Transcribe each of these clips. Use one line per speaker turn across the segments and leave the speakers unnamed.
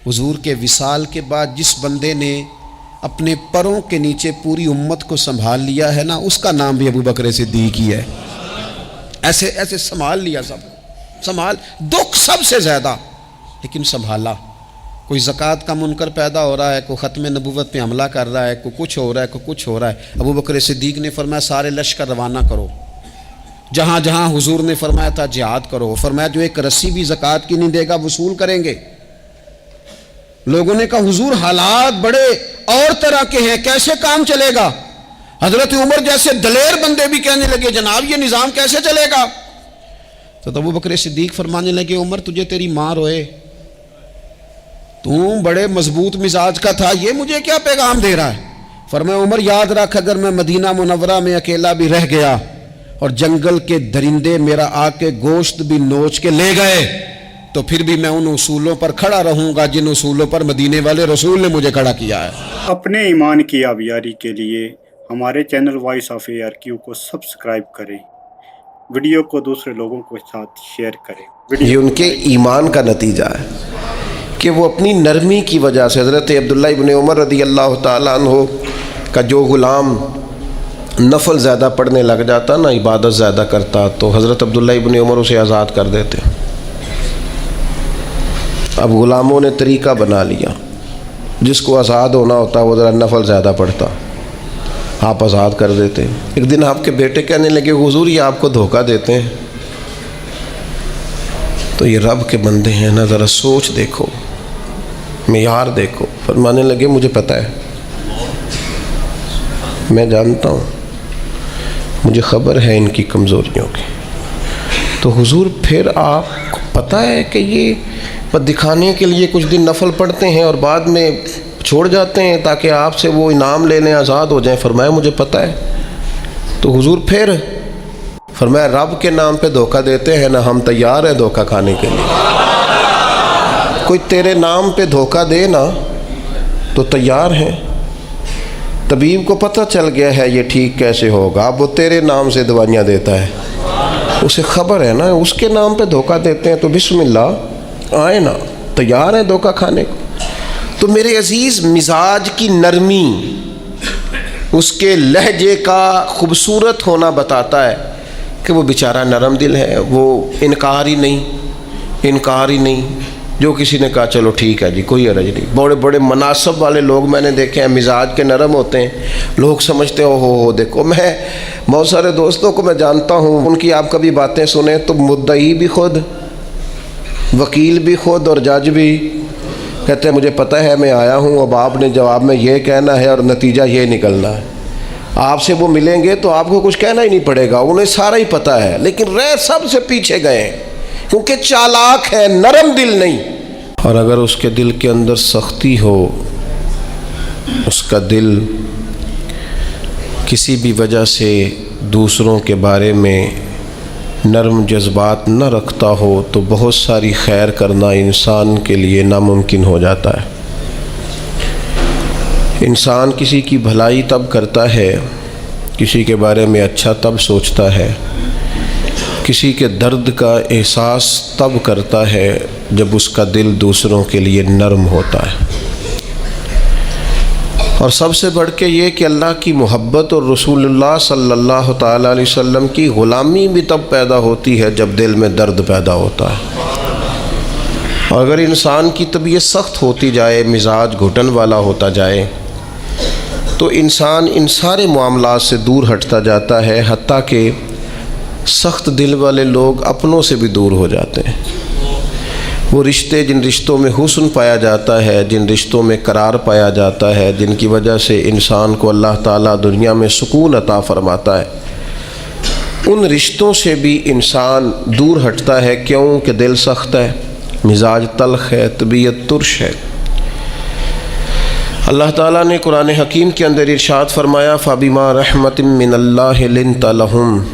حضور کے وصال کے بعد جس بندے نے اپنے پروں کے نیچے پوری امت کو سنبھال لیا ہے نا، اس کا نام بھی ابو بکر صدیق ہی ہے۔ ایسے ایسے سنبھال لیا، سب دکھ سب سے زیادہ، لیکن سنبھالا۔ کوئی زکوٰۃ کا منکر پیدا ہو رہا ہے، کوئی ختم نبوت پہ حملہ کر رہا ہے، کوئی کچھ ہو رہا ہے، کوئی کچھ ہو رہا ہے، ابو بکر صدیق نے فرمایا سارے لشکر روانہ کرو۔ جہاں جہاں حضور نے فرمایا تھا جہاد کرو، فرمایا جو ایک رسی بھی زکوٰۃ کی نہیں دے گا وصول کریں گے۔ لوگوں نے کہا حضور حالات بڑے اور طرح کے ہیں، کیسے کام چلے گا؟ حضرت عمر جیسے دلیر بندے بھی کہنے لگے جناب یہ نظام کیسے چلے گا؟ تو ابو بکر صدیق فرمانے لگے عمر تجھے تیری ماں روئے، تو بڑے مضبوط مزاج کا تھا، یہ مجھے کیا پیغام دے رہا ہے؟ فرمایا عمر یاد رکھ اگر میں مدینہ منورہ میں اکیلا بھی رہ گیا اور جنگل کے درندے میرا آ کے گوشت بھی نوچ کے لے گئے تو پھر بھی میں ان اصولوں پر کھڑا رہوں گا جن اصولوں پر مدینے والے رسول نے مجھے کھڑا کیا ہے۔
اپنے ایمان کی آبیاری کے لیے ہمارے چینل وائس آف ARQ کو سبسکرائب کریں، ویڈیو کو دوسرے لوگوں کے ساتھ شیئر کریں۔
یہ ان کے ایمان کا نتیجہ ہے کہ وہ اپنی نرمی کی وجہ سے، حضرت عبداللہ ابن عمر رضی اللہ تعالیٰ عنہ کا جو غلام نفل زیادہ پڑھنے لگ جاتا نا، عبادت زیادہ کرتا، تو حضرت عبداللہ ابن عمر اسے آزاد کر دیتے۔ اب غلاموں نے طریقہ بنا لیا، جس کو آزاد ہونا ہوتا وہ ذرا نفل زیادہ پڑھتا، آپ آزاد کر دیتے۔ ایک دن آپ کے بیٹے کہنے لگے حضور یہ آپ کو دھوکہ دیتے ہیں، تو یہ رب کے بندے ہیں نا، ذرا سوچ دیکھو، معیار دیکھو۔ فرمانے لگے مجھے پتہ ہے، میں جانتا ہوں، مجھے خبر ہے ان کی کمزوریوں کی۔ تو حضور پھر آپ کو پتہ ہے کہ یہ دکھانے کے لیے کچھ دن نفل پڑھتے ہیں اور بعد میں چھوڑ جاتے ہیں تاکہ آپ سے وہ انعام لے لیں، آزاد ہو جائیں؟ فرمایا مجھے پتہ ہے۔ تو حضور پھر فرمایا رب کے نام پہ دھوکہ دیتے ہیں نا، ہم تیار ہیں دھوکہ کھانے کے لیے۔ کوئی تیرے نام پہ دھوکہ دے نا تو تیار ہیں۔ طبیب کو پتہ چل گیا ہے یہ ٹھیک کیسے ہوگا، اب وہ تیرے نام سے دوائیاں دیتا ہے، اسے خبر ہے نا اس کے نام پہ دھوکہ دیتے ہیں، تو بسم اللہ آئے نا، تیار ہیں دھوکہ کھانے کو۔ تو میرے عزیز مزاج کی نرمی، اس کے لہجے کا خوبصورت ہونا بتاتا ہے کہ وہ بیچارہ نرم دل ہے، وہ انکار ہی نہیں۔ جو کسی نے کہا چلو ٹھیک ہے جی کوئی حرج نہیں۔ بڑے بڑے مناصب والے لوگ میں نے دیکھے ہیں مزاج کے نرم ہوتے ہیں، لوگ سمجھتے ہیں ہو دیکھو، میں بہت سارے دوستوں کو میں جانتا ہوں، ان کی آپ کبھی باتیں سنیں تو مدعی بھی خود، وکیل بھی خود اور جج بھی کہتے ہیں مجھے پتہ ہے میں آیا ہوں، اب آپ نے جواب میں یہ کہنا ہے اور نتیجہ یہ نکلنا ہے۔ آپ سے وہ ملیں گے تو آپ کو کچھ کہنا ہی نہیں پڑے گا، انہیں سارا ہی پتہ ہے، لیکن رہ سب سے پیچھے گئے ہیں کیونکہ چالاک ہے، نرم دل نہیں۔ اور اگر اس کے دل کے اندر سختی ہو، اس کا دل کسی بھی وجہ سے دوسروں کے بارے میں نرم جذبات نہ رکھتا ہو تو بہت ساری خیر کرنا انسان کے لیے ناممکن ہو جاتا ہے۔ انسان کسی کی بھلائی تب کرتا ہے، کسی کے بارے میں اچھا تب سوچتا ہے، کسی کے درد کا احساس تب کرتا ہے جب اس کا دل دوسروں کے لیے نرم ہوتا ہے۔ اور سب سے بڑھ کے یہ کہ اللہ کی محبت اور رسول اللہ صلی اللہ تعالیٰ علیہ وسلم کی غلامی بھی تب پیدا ہوتی ہے جب دل میں درد پیدا ہوتا ہے۔ اور اگر انسان کی طبیعت سخت ہوتی جائے، مزاج گھٹن والا ہوتا جائے، تو انسان ان سارے معاملات سے دور ہٹتا جاتا ہے، حتیٰ کہ سخت دل والے لوگ اپنوں سے بھی دور ہو جاتے ہیں۔ وہ رشتے، جن رشتوں میں حسن پایا جاتا ہے، جن رشتوں میں قرار پایا جاتا ہے، جن کی وجہ سے انسان کو اللہ تعالیٰ دنیا میں سکون عطا فرماتا ہے، ان رشتوں سے بھی انسان دور ہٹتا ہے۔ کیوں کہ دل سخت ہے، مزاج تلخ ہے، طبیعت ترش ہے۔ اللہ تعالیٰ نے قرآن حکیم کے اندر ارشاد فرمایا فَبِمَا رَحْمَةٍ مِّنَ اللَّهِ لِنْتَ لَهُمْ،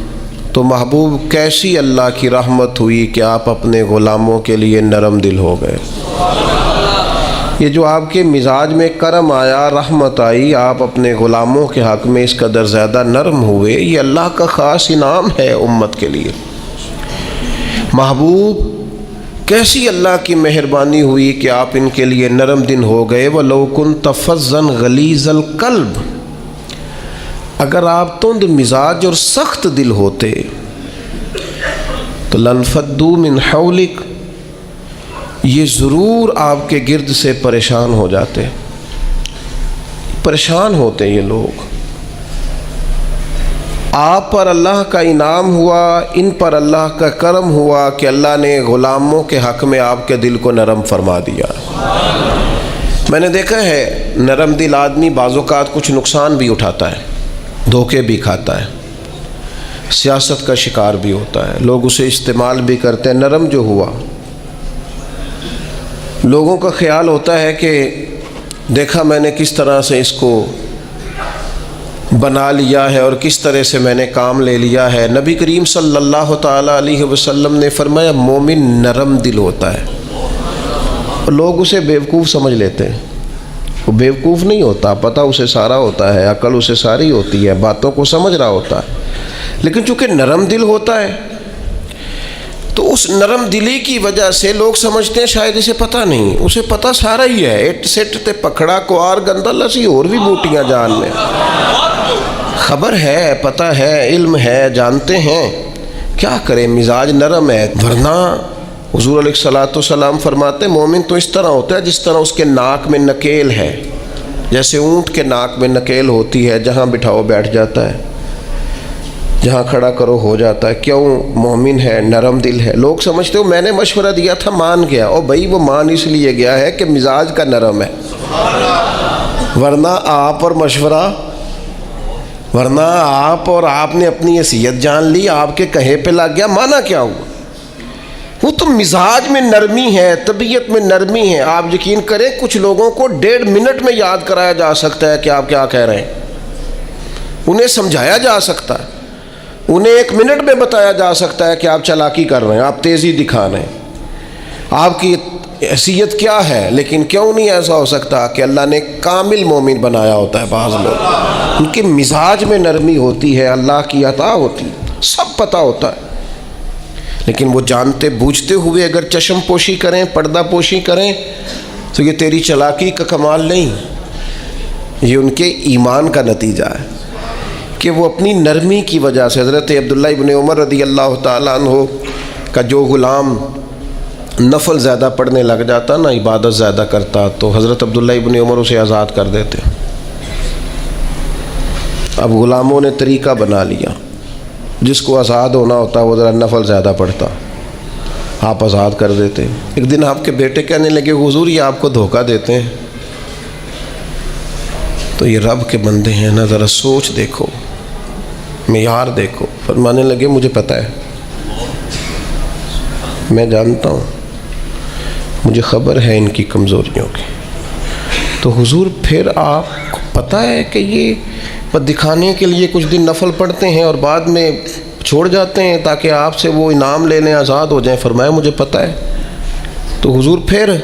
تو محبوب کیسی اللہ کی رحمت ہوئی کہ آپ اپنے غلاموں کے لیے نرم دل ہو گئے۔ یہ جو آپ کے مزاج میں کرم آیا، رحمت آئی، آپ اپنے غلاموں کے حق میں اس قدر زیادہ نرم ہوئے، یہ اللہ کا خاص انعام ہے امت کے لیے۔ محبوب کیسی اللہ کی مہربانی ہوئی کہ آپ ان کے لیے نرم دل ہو گئے. وَلَوْ كُنْتَ فَظًّا غَلِيظَ الْقَلْبِ، اگر آپ تند مزاج اور سخت دل ہوتے تو لَانفَضُّوا مِنْ حَوْلِكَ، یہ ضرور آپ کے گرد سے پریشان ہو جاتے، پریشان ہوتے یہ لوگ. آپ پر اللہ کا انعام ہوا، ان پر اللہ کا کرم ہوا کہ اللہ نے غلاموں کے حق میں آپ کے دل کو نرم فرما دیا. میں نے دیکھا ہے نرم دل آدمی بعض اوقات کچھ نقصان بھی اٹھاتا ہے، دھوکے بھی کھاتا ہے، سیاست کا شکار بھی ہوتا ہے، لوگ اسے استعمال بھی کرتے ہیں. نرم جو ہوا، لوگوں کا خیال ہوتا ہے کہ دیکھا میں نے کس طرح سے اس کو بنا لیا ہے اور کس طرح سے میں نے کام لے لیا ہے. نبی کریم صلی اللہ تعالیٰ علیہ وسلم نے فرمایا مومن نرم دل ہوتا ہے. لوگ اسے بیوقوف سمجھ لیتے ہیں، وہ بیوقوف نہیں ہوتا، پتہ اسے سارا ہوتا ہے، عقل اسے ساری ہوتی ہے، باتوں کو سمجھ رہا ہوتا ہے، لیکن چونکہ نرم دل ہوتا ہے تو اس نرم دلی کی وجہ سے لوگ سمجھتے ہیں شاید اسے پتہ نہیں، اسے پتہ سارا ہی ہے. اٹ سٹ تے پکڑا کوار گندا لسی اور بھی بوٹیاں جان لیں. خبر ہے، پتہ ہے، علم ہے، جانتے ہیں، کیا کریں، مزاج نرم ہے. ورنہ حضور علیہ الصلوۃ والسلام فرماتے مومن تو اس طرح ہوتا ہے جس طرح اس کے ناک میں نکیل ہے، جیسے اونٹ کے ناک میں نکیل ہوتی ہے، جہاں بٹھاؤ بیٹھ جاتا ہے، جہاں کھڑا کرو ہو جاتا ہے. کیوں؟ مومن ہے، نرم دل ہے. لوگ سمجھتے ہو میں نے مشورہ دیا تھا مان گیا، او بھائی وہ مان اس لیے گیا ہے کہ مزاج کا نرم ہے. ورنہ آپ اور آپ نے اپنی حیثیت جان لی، آپ کے کہے پہ لگ گیا، مانا کیا ہوا؟ وہ تو مزاج میں نرمی ہے، طبیعت میں نرمی ہے. آپ یقین کریں کچھ لوگوں کو 1.5 منٹ میں یاد کرایا جا سکتا ہے کہ آپ کیا کہہ رہے ہیں، انہیں سمجھایا جا سکتا ہے، انہیں 1 منٹ میں بتایا جا سکتا ہے کہ آپ چالاکی کر رہے ہیں، آپ تیزی دکھا رہے ہیں، آپ کی حیثیت کیا ہے. لیکن کیوں نہیں ایسا ہو سکتا کہ اللہ نے کامل مومن بنایا ہوتا ہے. بعض لوگ ان کے مزاج میں نرمی ہوتی ہے، اللہ کی عطا ہوتی ہے، سب پتہ ہوتا ہے، لیکن وہ جانتے بوجھتے ہوئے اگر چشم پوشی کریں، پردہ پوشی کریں تو یہ تیری چالاکی کا کمال نہیں، یہ ان کے ایمان کا نتیجہ ہے کہ وہ اپنی نرمی کی وجہ سے. حضرت عبداللہ ابن عمر رضی اللہ تعالیٰ عنہ کا جو غلام نفل زیادہ پڑھنے لگ جاتا نا، عبادت زیادہ کرتا، تو حضرت عبداللہ ابن عمر اسے آزاد کر دیتے. اب غلاموں نے طریقہ بنا لیا، جس کو آزاد ہونا ہوتا وہ ذرا نفل زیادہ پڑھتا، آپ آزاد کر دیتے. ایک دن آپ کے بیٹے کہنے لگے حضور یہ آپ کو دھوکہ دیتے ہیں. تو یہ رب کے بندے ہیں نا، ذرا سوچ دیکھو، معیار دیکھو. فرمانے لگے مجھے پتہ ہے، میں جانتا ہوں، مجھے خبر ہے ان کی کمزوریوں کی. تو حضور پھر آپ کو پتہ ہے کہ یہ دکھانے کے لیے کچھ دن نفل پڑھتے ہیں اور بعد میں چھوڑ جاتے ہیں تاکہ آپ سے وہ انعام لے لیں، آزاد ہو جائیں. فرمایا مجھے پتہ ہے. تو حضور پھر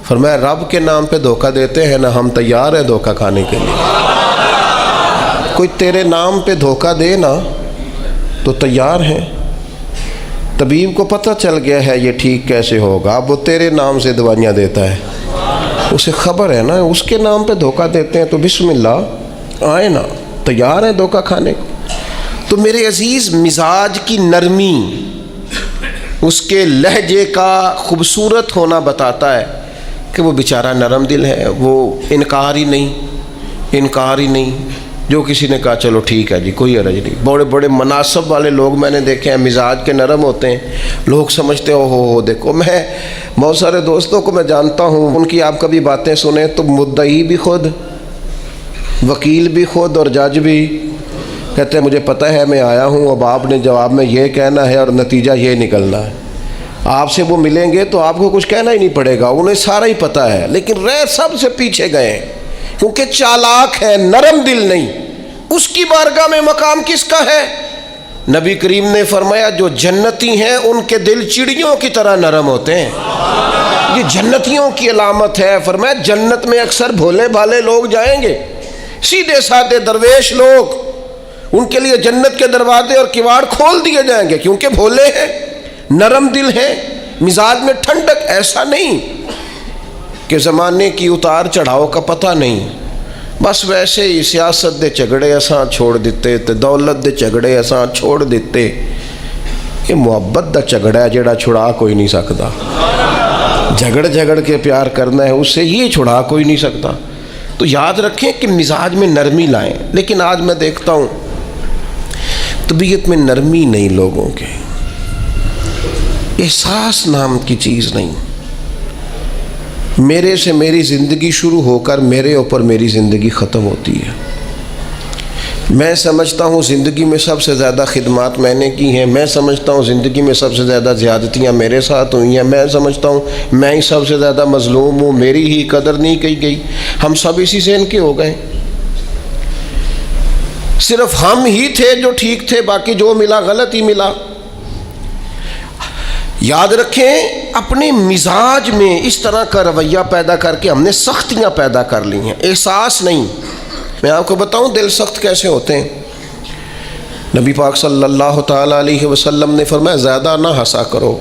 فرمایا رب کے نام پہ دھوکہ دیتے ہیں نا، ہم تیار ہیں دھوکہ کھانے کے لیے. کوئی تیرے نام پہ دھوکہ دے نا تو تیار ہیں. طبیب کو پتہ چل گیا ہے یہ ٹھیک کیسے ہوگا، اب وہ تیرے نام سے دوائیاں دیتا ہے، اسے خبر ہے نا اس کے نام پہ دھوکہ دیتے ہیں، تو بسم اللہ آئے نا، تیار ہیں دھوکہ کھانے کو. تو میرے عزیز مزاج کی نرمی، اس کے لہجے کا خوبصورت ہونا بتاتا ہے کہ وہ بیچارہ نرم دل ہے. وہ انکار ہی نہیں. جو کسی نے کہا چلو ٹھیک ہے جی کوئی حرج نہیں. بڑے بڑے مناصب والے لوگ میں نے دیکھے ہیں مزاج کے نرم ہوتے ہیں، لوگ سمجھتے ہو دیکھو. میں بہت سارے دوستوں کو میں جانتا ہوں، ان کی آپ کبھی باتیں سنیں تو مدعی بھی خود، وکیل بھی خود اور جج بھی کہتے ہیں مجھے پتہ ہے میں آیا ہوں، اب آپ نے جواب میں یہ کہنا ہے اور نتیجہ یہ نکلنا ہے. آپ سے وہ ملیں گے تو آپ کو کچھ کہنا ہی نہیں پڑے گا، انہیں سارا ہی پتہ ہے، لیکن رہ سب سے پیچھے گئے کیونکہ چالاک ہے، نرم دل نہیں. اس کی بارگاہ میں مقام کس کا ہے؟ نبی کریم نے فرمایا جو جنتی ہیں ان کے دل چڑیوں کی طرح نرم ہوتے ہیں. یہ جنتیوں کی علامت ہے. فرمایا جنت میں اکثر بھولے بھالے لوگ جائیں گے، سیدھے سادے درویش لوگ، ان کے لیے جنت کے دروازے اور کواڑ کھول دیے جائیں گے کیونکہ بھولے ہیں، نرم دل ہیں. مزاج میں ٹھنڈک، ایسا نہیں کہ زمانے کی اتار چڑھاؤ کا پتہ نہیں، بس ویسے ہی سیاست دے جھگڑے اساں چھوڑ دیتے تے دولت دے جھگڑے اساں چھوڑ دیتے۔ یہ محبت دا جھگڑا ہے جڑا چھڑا کوئی نہیں سکتا، جھگڑ کے پیار کرنا ہے، اس سے یہ چھڑا کوئی نہیں سکتا۔ تو یاد رکھیں کہ مزاج میں نرمی لائیں، لیکن آج میں دیکھتا ہوں طبیعت میں نرمی نہیں لوگوں کے، احساس نام کی چیز نہیں۔ میرے سے میری زندگی شروع ہو کر میرے اوپر میری زندگی ختم ہوتی ہے۔ میں سمجھتا ہوں زندگی میں سب سے زیادہ خدمات میں نے کی ہیں، میں سمجھتا ہوں زندگی میں سب سے زیادہ زیادتیاں میرے ساتھ ہوئی ہیں، میں سمجھتا ہوں میں ہی سب سے زیادہ مظلوم ہوں، میری ہی قدر نہیں کی گئی۔ ہم سب اسی ذہن کے ہو گئے، صرف ہم ہی تھے جو ٹھیک تھے، باقی جو ملا غلط ہی ملا۔ یاد رکھیں اپنے مزاج میں اس طرح کا رویہ پیدا کر کے ہم نے سختیاں پیدا کر لی ہیں، احساس نہیں۔ میں آپ کو بتاؤں دل سخت کیسے ہوتے ہیں۔ نبی پاک صلی اللہ تعالیٰ علیہ وسلم نے فرمایا زیادہ نہ ہنسا کرو،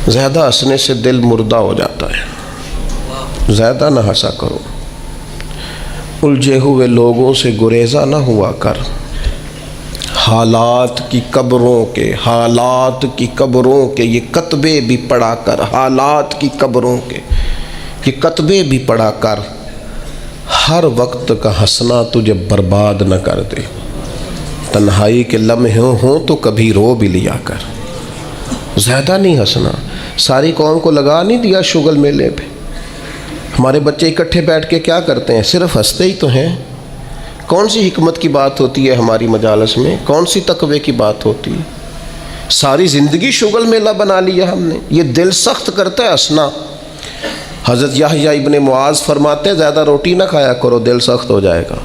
زیادہ ہنسنے سے دل مردہ ہو جاتا ہے، زیادہ نہ ہنسا کرو، الجھے ہوئے لوگوں سے گریزہ نہ ہوا کر، حالات کی قبروں کے یہ کتبے بھی پڑھا کر، حالات کی قبروں کے یہ کتبے بھی پڑھا کر، ہر وقت کا ہنسنا تجھے برباد نہ کر دے، تنہائی کے لمحے ہوں تو کبھی رو بھی لیا کر۔ زیادہ نہیں ہنسنا، ساری قوم کو لگا نہیں دیا شغل میلے پہ۔ ہمارے بچے اکٹھے بیٹھ کے کیا کرتے ہیں؟ صرف ہنستے ہی تو ہیں۔ کون سی حکمت کی بات ہوتی ہے ہماری مجالس میں؟ کون سی تقوی کی بات ہوتی ہے؟ ساری زندگی شغل میلہ بنا لیا ہم نے۔ یہ دل سخت کرتا ہے ہنسنا۔ حضرت یحییٰ ابن معاذ فرماتے ہیں زیادہ روٹی نہ کھایا کرو، دل سخت ہو جائے گا،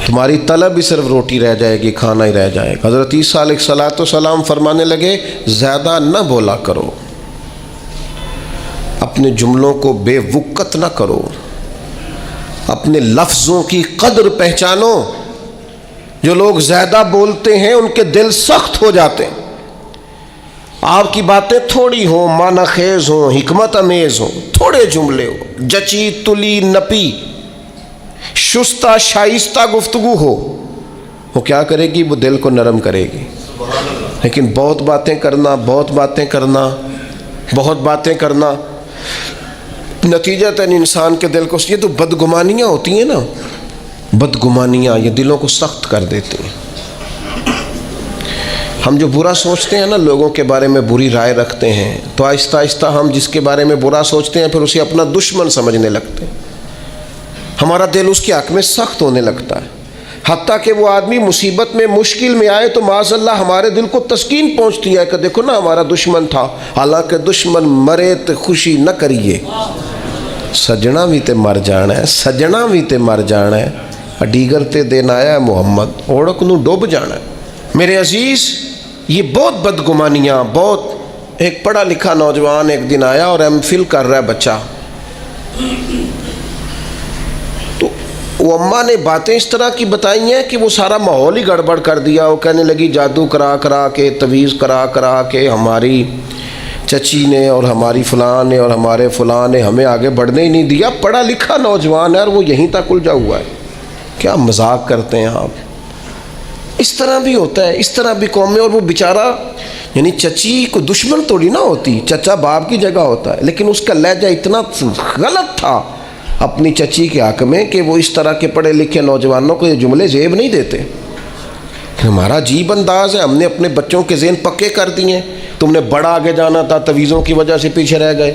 تمہاری طلب ہی صرف روٹی رہ جائے گی، کھانا ہی رہ جائے گا۔ حضرت عیسیٰ علیہ السلام فرمانے لگے زیادہ نہ بولا کرو، اپنے جملوں کو بے وقت نہ کرو، اپنے لفظوں کی قدر پہچانو۔ جو لوگ زیادہ بولتے ہیں ان کے دل سخت ہو جاتے ہیں۔ آپ کی باتیں تھوڑی ہوں، معنی خیز ہوں، حکمت امیز ہوں، تھوڑے جملے ہو، جچی تلی نپی شستہ شائستہ گفتگو ہو، وہ کیا کرے گی؟ وہ دل کو نرم کرے گی۔ لیکن بہت باتیں کرنا نتیجتاً انسان کے دل کو، یہ تو بدگمانیاں ہوتی ہیں نا، بدگمانیاں یہ دلوں کو سخت کر دیتی ہیں۔ ہم جو برا سوچتے ہیں نا، لوگوں کے بارے میں بری رائے رکھتے ہیں، تو آہستہ آہستہ ہم جس کے بارے میں برا سوچتے ہیں پھر اسے اپنا دشمن سمجھنے لگتے ہیں، ہمارا دل اس کے حق میں سخت ہونے لگتا ہے، حتیٰ کہ وہ آدمی مصیبت میں مشکل میں آئے تو معاذ اللہ ہمارے دل کو تسکین پہنچتی ہے کہ دیکھو نا ہمارا دشمن تھا، حالانکہ دشمن مرے تو خوشی نہ کریے، سجنا بھی تے مر جانا ہے، سجنا بھی تے مر جانا ہے، ڈیگر تے دین آیا ہے محمد، اوڑک نو ڈوب جانا ہے۔ میرے عزیز یہ بہت بدگمانیاں، بہت ایک پڑھا لکھا نوجوان ایک دن آیا اور ایم فل کر رہا ہے بچہ، تو وہ اماں نے باتیں اس طرح کی بتائی ہیں کہ وہ سارا ماحول ہی گڑبڑ کر دیا۔ وہ کہنے لگی جادو کرا کے، تویز کرا کے ہماری چچی نے اور ہماری فلاں نے اور ہمارے فلاں نے ہمیں آگے بڑھنے ہی نہیں دیا۔ پڑھا لکھا نوجوان ہے اور وہ یہیں تک الجھا ہوا ہے۔ کیا مذاق کرتے ہیں آپ؟ اس طرح بھی ہوتا ہے، اس طرح بھی قوم میں۔ اور وہ بیچارہ یعنی چچی کو دشمن توڑی نہ ہوتی، چچا باپ کی جگہ ہوتا ہے، لیکن اس کا لہجہ اتنا غلط تھا اپنی چچی کے حق میں کہ وہ اس طرح کے پڑھے لکھے نوجوانوں کو یہ جملے زیب نہیں دیتے۔ ہمارا عجیب انداز ہے، ہم نے اپنے بچوں کے ذہن پکے کر دیے۔ تم نے بڑا آگے جانا تھا، تویزوں کی وجہ سے پیچھے رہ گئے۔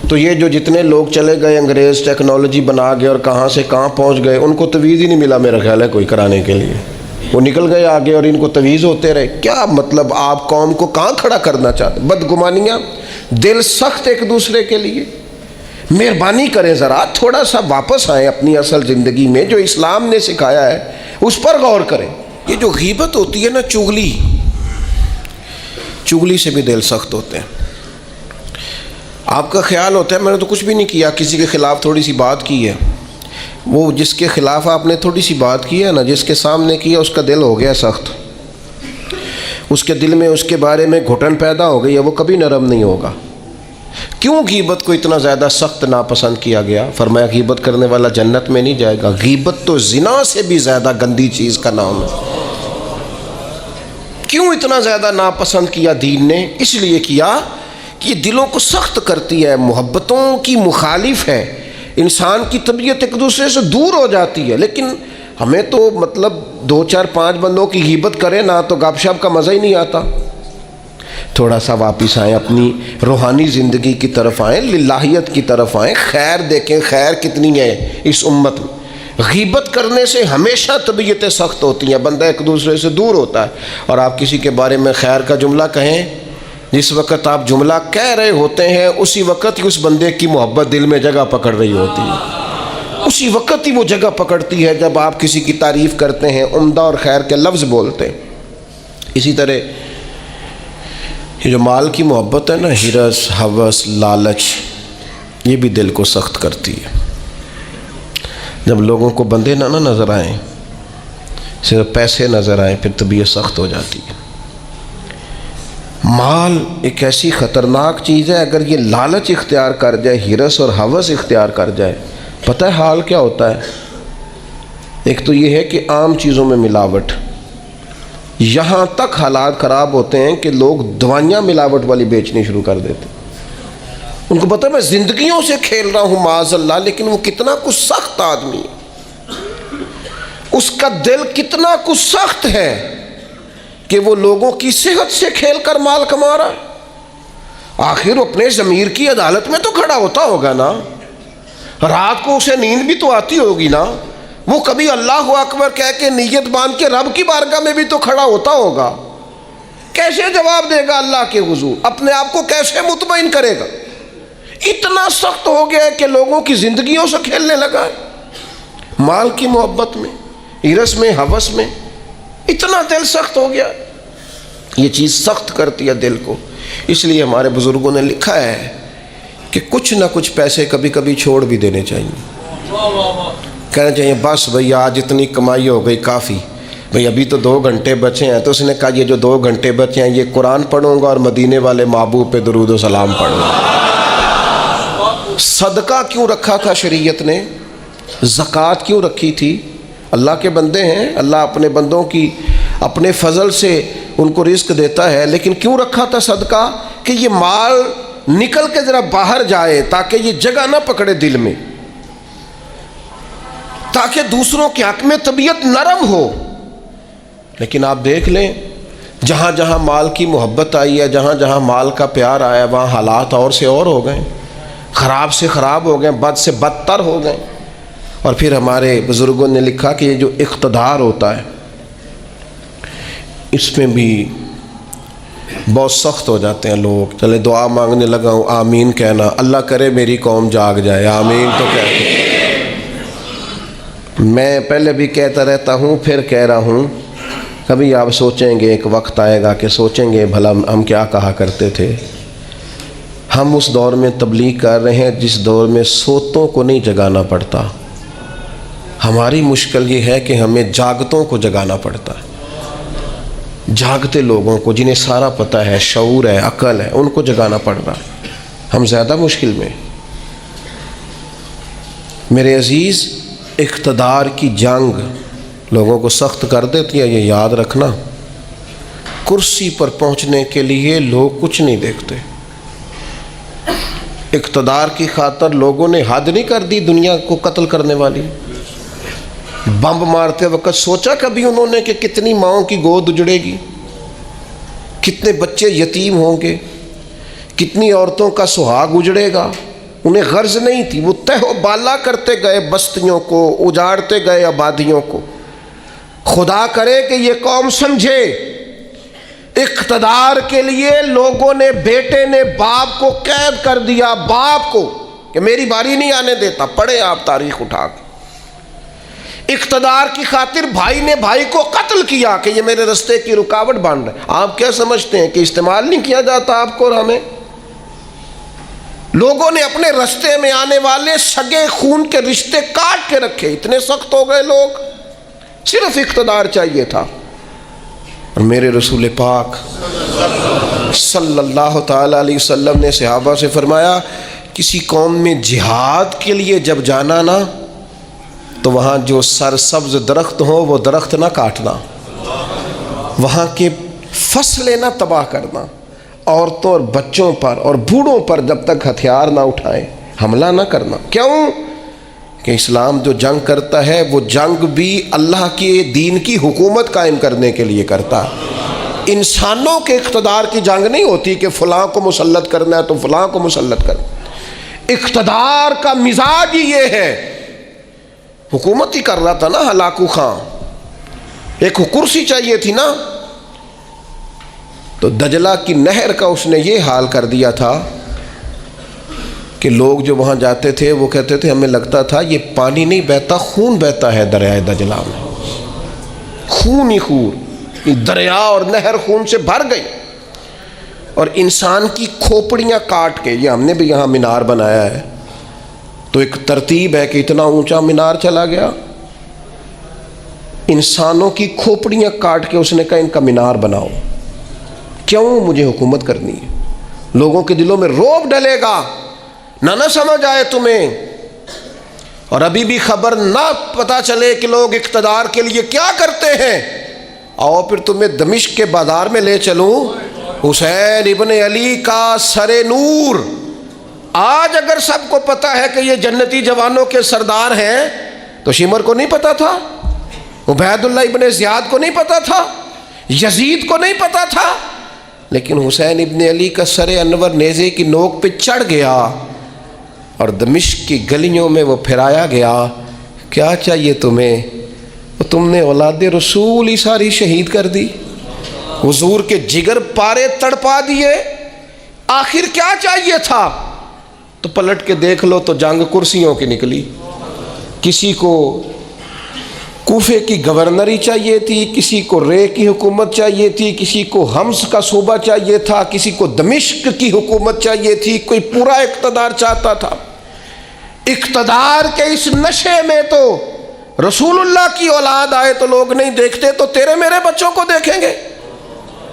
تو یہ جو جتنے لوگ چلے گئے انگریز ٹیکنالوجی بنا گئے اور کہاں سے کہاں پہنچ گئے، ان کو تویز ہی نہیں ملا میرا خیال ہے کوئی کرانے کے لیے، وہ نکل گئے آگے اور ان کو تویز ہوتے رہے۔ کیا مطلب آپ قوم کو کہاں کھڑا کرنا چاہتے؟ بدگمانیاں، دل سخت ایک دوسرے کے لیے۔ مہربانی کریں ذرا تھوڑا سا واپس آئیں اپنی اصل زندگی میں، جو اسلام نے سکھایا ہے اس پر غور کریں۔ یہ جو غیبت ہوتی ہے نا، چغلی سے بھی دل سخت ہوتے ہیں۔ آپ کا خیال ہوتا ہے میں نے تو کچھ بھی نہیں کیا، کسی کے خلاف تھوڑی سی بات کی ہے، وہ جس کے خلاف آپ نے تھوڑی سی بات کی ہے نا، جس کے سامنے کی ہے اس کا دل ہو گیا سخت۔ اس کے دل میں اس کے بارے میں گھٹن پیدا ہو گئی ہے، وہ کبھی نرم نہیں ہوگا۔ کیوں غیبت کو اتنا زیادہ سخت ناپسند کیا گیا؟ فرمایا غیبت کرنے والا جنت میں نہیں جائے گا۔ غیبت تو زنا سے بھی زیادہ گندی چیز کا نام ہے۔ کیوں اتنا زیادہ ناپسند کیا دین نے؟ اس لیے کیا کہ یہ دلوں کو سخت کرتی ہے، محبتوں کی مخالف ہے، انسان کی طبیعت ایک دوسرے سے دور ہو جاتی ہے۔ لیکن ہمیں تو مطلب 2 4 5 بندوں کی غیبت کرے نا تو گپ شپ کا مزہ ہی نہیں آتا۔ تھوڑا سا واپس آئیں، اپنی روحانی زندگی کی طرف آئیں، للہیت کی طرف آئیں، خیر دیکھیں خیر کتنی ہے اس امت میں۔ غیبت کرنے سے ہمیشہ طبیعتیں سخت ہوتی ہیں، بندہ ایک دوسرے سے دور ہوتا ہے۔ اور آپ کسی کے بارے میں خیر کا جملہ کہیں، جس وقت آپ جملہ کہہ رہے ہوتے ہیں اسی وقت ہی اس بندے کی محبت دل میں جگہ پکڑ رہی ہوتی ہے، اسی وقت ہی وہ جگہ پکڑتی ہے جب آپ کسی کی تعریف کرتے ہیں، عمدہ اور خیر کے لفظ بولتے ہیں۔ اسی طرح یہ جو مال کی محبت ہے نا، ہرس، ہوس، لالچ، یہ بھی دل کو سخت کرتی ہے۔ جب لوگوں کو بندے نہ نظر آئیں، صرف پیسے نظر آئیں، پھر طبیعت سخت ہو جاتی ہے۔ مال ایک ایسی خطرناک چیز ہے، اگر یہ لالچ اختیار کر جائے، ہرس اور ہوس اختیار کر جائے، پتہ ہے حال کیا ہوتا ہے؟ ایک تو یہ ہے کہ عام چیزوں میں ملاوٹ، یہاں تک حالات خراب ہوتے ہیں کہ لوگ دوائیاں ملاوٹ والی بیچنی شروع کر دیتے ہیں۔ ان کو پتہ ہے میں زندگیوں سے کھیل رہا ہوں معاذ اللہ، لیکن وہ کتنا کچھ سخت آدمی ہے، اس کا دل کتنا کچھ سخت ہے کہ وہ لوگوں کی صحت سے کھیل کر مال کما رہا ہے۔ آخر اپنے ضمیر کی عدالت میں تو کھڑا ہوتا ہوگا نا، رات کو اسے نیند بھی تو آتی ہوگی نا، وہ کبھی اللہ اکبر کہہ کے نیت باندھ کے رب کی بارگاہ میں بھی تو کھڑا ہوتا ہوگا۔ کیسے جواب دے گا اللہ کے حضور؟ اپنے آپ کو کیسے مطمئن کرے گا؟ اتنا سخت ہو گیا ہے کہ لوگوں کی زندگیوں سے کھیلنے لگا ہے، مال کی محبت میں، ہرس میں، ہوس میں، اتنا دل سخت ہو گیا۔ یہ چیز سخت کرتی ہے دل کو۔ اس لیے ہمارے بزرگوں نے لکھا ہے کہ کچھ نہ کچھ پیسے کبھی کبھی چھوڑ بھی دینے چاہیے، کہنا چاہیے بس بھئی آج اتنی کمائی ہو گئی کافی، بھئی ابھی تو 2 گھنٹے بچے ہیں۔ تو اس نے کہا یہ جو 2 گھنٹے بچے ہیں یہ قرآن پڑھوں گا اور مدینے والے محبوب پہ درود و سلام پڑھوں گا۔ صدقہ کیوں رکھا تھا شریعت نے؟ زکوٰۃ کیوں رکھی تھی؟ اللہ کے بندے ہیں، اللہ اپنے بندوں کی اپنے فضل سے ان کو رزق دیتا ہے، لیکن کیوں رکھا تھا صدقہ؟ کہ یہ مال نکل کے ذرا باہر جائے تاکہ یہ جگہ نہ پکڑے دل میں، تاکہ دوسروں کے حق میں طبیعت نرم ہو۔ لیکن آپ دیکھ لیں جہاں جہاں مال کی محبت آئی ہے، جہاں جہاں مال کا پیار آیا، وہاں حالات اور سے اور ہو گئے، خراب سے خراب ہو گئے، بد سے بدتر ہو گئے۔ اور پھر ہمارے بزرگوں نے لکھا کہ یہ جو اقتدار ہوتا ہے اس میں بھی بہت سخت ہو جاتے ہیں لوگ۔ چلے دعا مانگنے لگا ہوں، آمین کہنا، اللہ کرے میری قوم جاگ جائے، آمین تو کہتے ہیں۔ میں پہلے بھی کہتا رہتا ہوں، پھر کہہ رہا ہوں، کبھی آپ سوچیں گے، ایک وقت آئے گا کہ سوچیں گے بھلا ہم کیا کہا کرتے تھے۔ ہم اس دور میں تبلیغ کر رہے ہیں جس دور میں سوتوں کو نہیں جگانا پڑتا۔ ہماری مشکل یہ ہے کہ ہمیں جاگتوں کو جگانا پڑتا ہے، جاگتے لوگوں کو جنہیں سارا پتہ ہے، شعور ہے، عقل ہے، ان کو جگانا پڑ رہا ہے۔ ہم زیادہ مشکل میں۔ میرے عزیز، اقتدار کی جنگ لوگوں کو سخت کر دیتی ہے، یہ یاد رکھنا۔ کرسی پر پہنچنے کے لیے لوگ کچھ نہیں دیکھتے۔ اقتدار کی خاطر لوگوں نے حد نہیں کر دی دنیا کو قتل کرنے والی۔ بم مارتے وقت سوچا کبھی انہوں نے کہ کتنی ماؤں کی گود اجڑے گی، کتنے بچے یتیم ہوں گے، کتنی عورتوں کا سہاگ اجڑے گا؟ انہیں غرض نہیں تھی، وہ تہ و بالا کرتے گئے بستیوں کو، اجاڑتے گئے آبادیوں کو۔ خدا کرے کہ یہ قوم سمجھے، اقتدار کے لیے لوگوں نے، بیٹے نے باپ کو قید کر دیا، باپ کو کہ میری باری نہیں آنے دیتا۔ پڑھیں آپ تاریخ اٹھا کے، اقتدار کی خاطر بھائی نے بھائی کو قتل کیا کہ یہ میرے رستے کی رکاوٹ بن رہا ہے۔ آپ کیا سمجھتے ہیں کہ استعمال نہیں کیا جاتا آپ کو اور ہمیں؟ لوگوں نے اپنے رستے میں آنے والے سگے خون کے رشتے کاٹ کے رکھے، اتنے سخت ہو گئے لوگ، صرف اقتدار چاہیے تھا۔ اور میرے رسول پاک صلی اللہ تعالیٰ علیہ وسلم نے صحابہ سے فرمایا کسی قوم میں جہاد کے لیے جب جانا نا تو وہاں جو سرسبز درخت ہوں وہ درخت نہ کاٹنا، وہاں کے فصلیں نہ تباہ کرنا، عورتوں اور بچوں پر اور بوڑھوں پر جب تک ہتھیار نہ اٹھائیں حملہ نہ کرنا۔ کیوں کہ اسلام جو جنگ کرتا ہے وہ جنگ بھی اللہ کے دین کی حکومت قائم کرنے کے لیے کرتا ہے۔ انسانوں کے اقتدار کی جنگ نہیں ہوتی کہ فلاں کو مسلط کرنا ہے تو فلاں کو مسلط کرنا۔ اقتدار کا مزاج ہی یہ ہے، حکومت ہی کر رہا تھا نا ہلاکو خان، ایک کرسی چاہیے تھی نا، تو دجلہ کی نہر کا اس نے یہ حال کر دیا تھا کہ لوگ جو وہاں جاتے تھے وہ کہتے تھے ہمیں لگتا تھا یہ پانی نہیں بہتا، خون بہتا ہے دریائے دجلہ میں، خون ہی خون، دریا اور نہر خون سے بھر گئی۔ اور انسان کی کھوپڑیاں کاٹ کے، یہ ہم نے بھی یہاں مینار بنایا ہے تو ایک ترتیب ہے کہ اتنا اونچا مینار چلا گیا، انسانوں کی کھوپڑیاں کاٹ کے اس نے کہا ان کا مینار بناؤ۔ کیوں؟ مجھے حکومت کرنی ہے، لوگوں کے دلوں میں رعب ڈلے گا، نہ سمجھ آئے تمہیں، اور ابھی بھی خبر نہ پتہ چلے کہ لوگ اقتدار کے لیے کیا کرتے ہیں۔ آؤ پھر تمہیں دمشق کے بازار میں لے چلوں، حسین ابن علی کا سر نور، آج اگر سب کو پتہ ہے کہ یہ جنتی جوانوں کے سردار ہیں تو شمر کو نہیں پتہ تھا، عبید اللہ ابن زیاد کو نہیں پتہ تھا، یزید کو نہیں پتہ تھا، لیکن حسین ابن علی کا سر انور نیزے کی نوک پہ چڑھ گیا اور دمشق کی گلیوں میں وہ پھرایا گیا۔ کیا چاہیے تمہیں؟ تم نے اولاد رسول ہی ساری شہید کر دی، حضور کے جگر پارے تڑپا دیے، آخر کیا چاہیے تھا؟ تو پلٹ کے دیکھ لو تو جنگ کرسیوں کی نکلی، کسی کو کوفے کی گورنری چاہیے تھی، کسی کو رے کی حکومت چاہیے تھی، کسی کو حمص کا صوبہ چاہیے تھا، کسی کو دمشق کی حکومت چاہیے تھی، کوئی پورا اقتدار چاہتا تھا۔ اقتدار کے اس نشے میں تو رسول اللہ کی اولاد آئے تو لوگ نہیں دیکھتے تو تیرے میرے بچوں کو دیکھیں گے،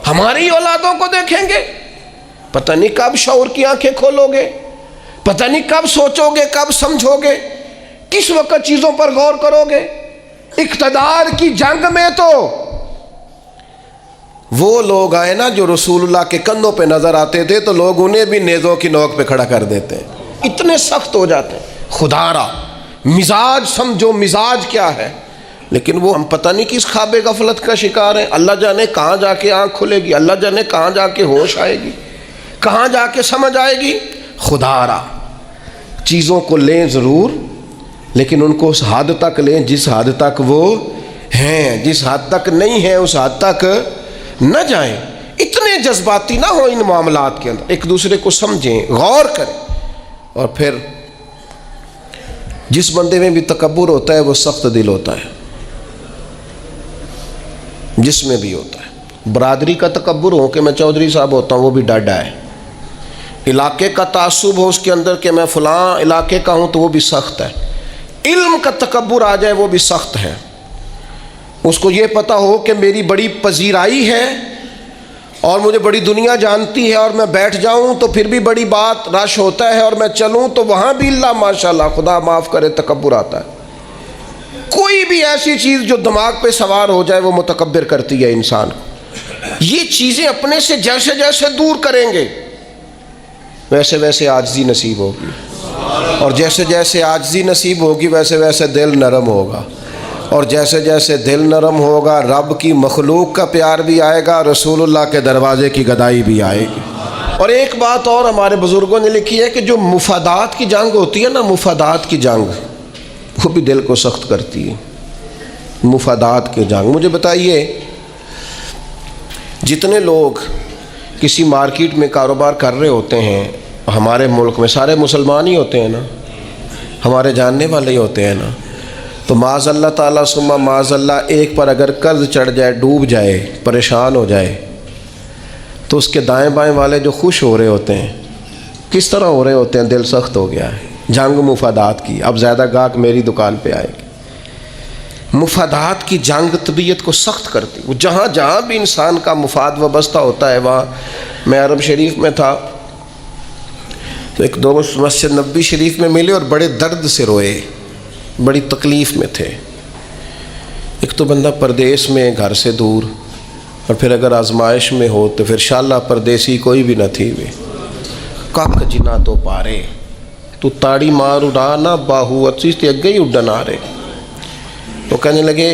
ہماری اولادوں کو دیکھیں گے۔ پتہ نہیں کب شعور کی آنکھیں کھولو گے، پتہ نہیں کب سوچو گے، کب سمجھو گے، کس وقت چیزوں پر غور کرو گے۔ اقتدار کی جنگ میں تو وہ لوگ آئے نا جو رسول اللہ کے کندھوں پہ نظر آتے تھے تو لوگ انہیں بھی نیزوں کی نوک پہ کھڑا کر دیتے ہیں، اتنے سخت ہو جاتے ہیں۔ خدا را مزاج سمجھو، مزاج کیا ہے، لیکن وہ ہم پتہ نہیں کس خواب غفلت کا شکار ہیں۔ اللہ جانے کہاں جا کے آنکھ کھلے گی، اللہ جانے کہاں جا کے ہوش آئے گی، کہاں جا کے سمجھ آئے گی۔ خدا را چیزوں کو لیں ضرور، لیکن ان کو اس حد تک لیں جس حد تک وہ ہیں، جس حد تک نہیں ہیں اس حد تک نہ جائیں۔ اتنے جذباتی نہ ہو ان معاملات کے اندر، ایک دوسرے کو سمجھیں، غور کریں۔ اور پھر جس بندے میں بھی تکبر ہوتا ہے وہ سخت دل ہوتا ہے، جس میں بھی ہوتا ہے۔ برادری کا تکبر ہو کہ میں چودھری صاحب ہوتا ہوں وہ بھی ڈاڈا ہے، علاقے کا تعصب ہو اس کے اندر کہ میں فلاں علاقے کا ہوں تو وہ بھی سخت ہے، علم کا تکبر آ جائے وہ بھی سخت ہے۔ اس کو یہ پتہ ہو کہ میری بڑی پذیرائی ہے اور مجھے بڑی دنیا جانتی ہے اور میں بیٹھ جاؤں تو پھر بھی بڑی بات رش ہوتا ہے، اور میں چلوں تو وہاں بھی اللہ ماشاءاللہ خدا معاف کرے تکبر آتا ہے۔ کوئی بھی ایسی چیز جو دماغ پہ سوار ہو جائے وہ متکبر کرتی ہے انسان کو۔ یہ چیزیں اپنے سے جیسے جیسے دور کریں گے ویسے ویسے عاجزی نصیب ہوگی، اور جیسے جیسے عاجزی نصیب ہوگی ویسے ویسے دل نرم ہوگا، اور جیسے جیسے دل نرم ہوگا رب کی مخلوق کا پیار بھی آئے گا، رسول اللہ کے دروازے کی گدائی بھی آئے گی۔ اور ایک بات اور ہمارے بزرگوں نے لکھی ہے کہ جو مفادات کی جنگ ہوتی ہے نا، مفادات کی جنگ وہ بھی دل کو سخت کرتی ہے۔ مفادات کی جنگ، مجھے بتائیے جتنے لوگ کسی مارکیٹ میں کاروبار کر رہے ہوتے ہیں ہمارے ملک میں، سارے مسلمان ہی ہوتے ہیں نا، ہمارے جاننے والے ہی ہوتے ہیں نا، تو معاذ اللہ تعالیٰ ثم معاذ اللہ ایک پر اگر قرض چڑھ جائے، ڈوب جائے، پریشان ہو جائے، تو اس کے دائیں بائیں والے جو خوش ہو رہے ہوتے ہیں کس طرح ہو رہے ہوتے ہیں؟ دل سخت ہو گیا ہے، جنگ مفادات کی، اب زیادہ گاہک میری دکان پہ آئے گی۔ مفادات کی جنگ طبیعت کو سخت کرتی. وہ جہاں جہاں بھی انسان کا مفاد وابستہ ہوتا ہے وہاں. میں عرب شریف میں تھا تو ایک دوست مسجد نبوی شریف میں ملے اور بڑے درد سے روئے, بڑی تکلیف میں تھے. ایک تو بندہ پردیس میں گھر سے دور, اور پھر اگر آزمائش میں ہو تو پھر شالہ پردیسی کوئی بھی نہ تھی. وے کک جنا تو پارے تو تاڑی مار اڑا نہ باہو اچھی تے اگے ہی اڈن آ رہے. تو کہنے لگے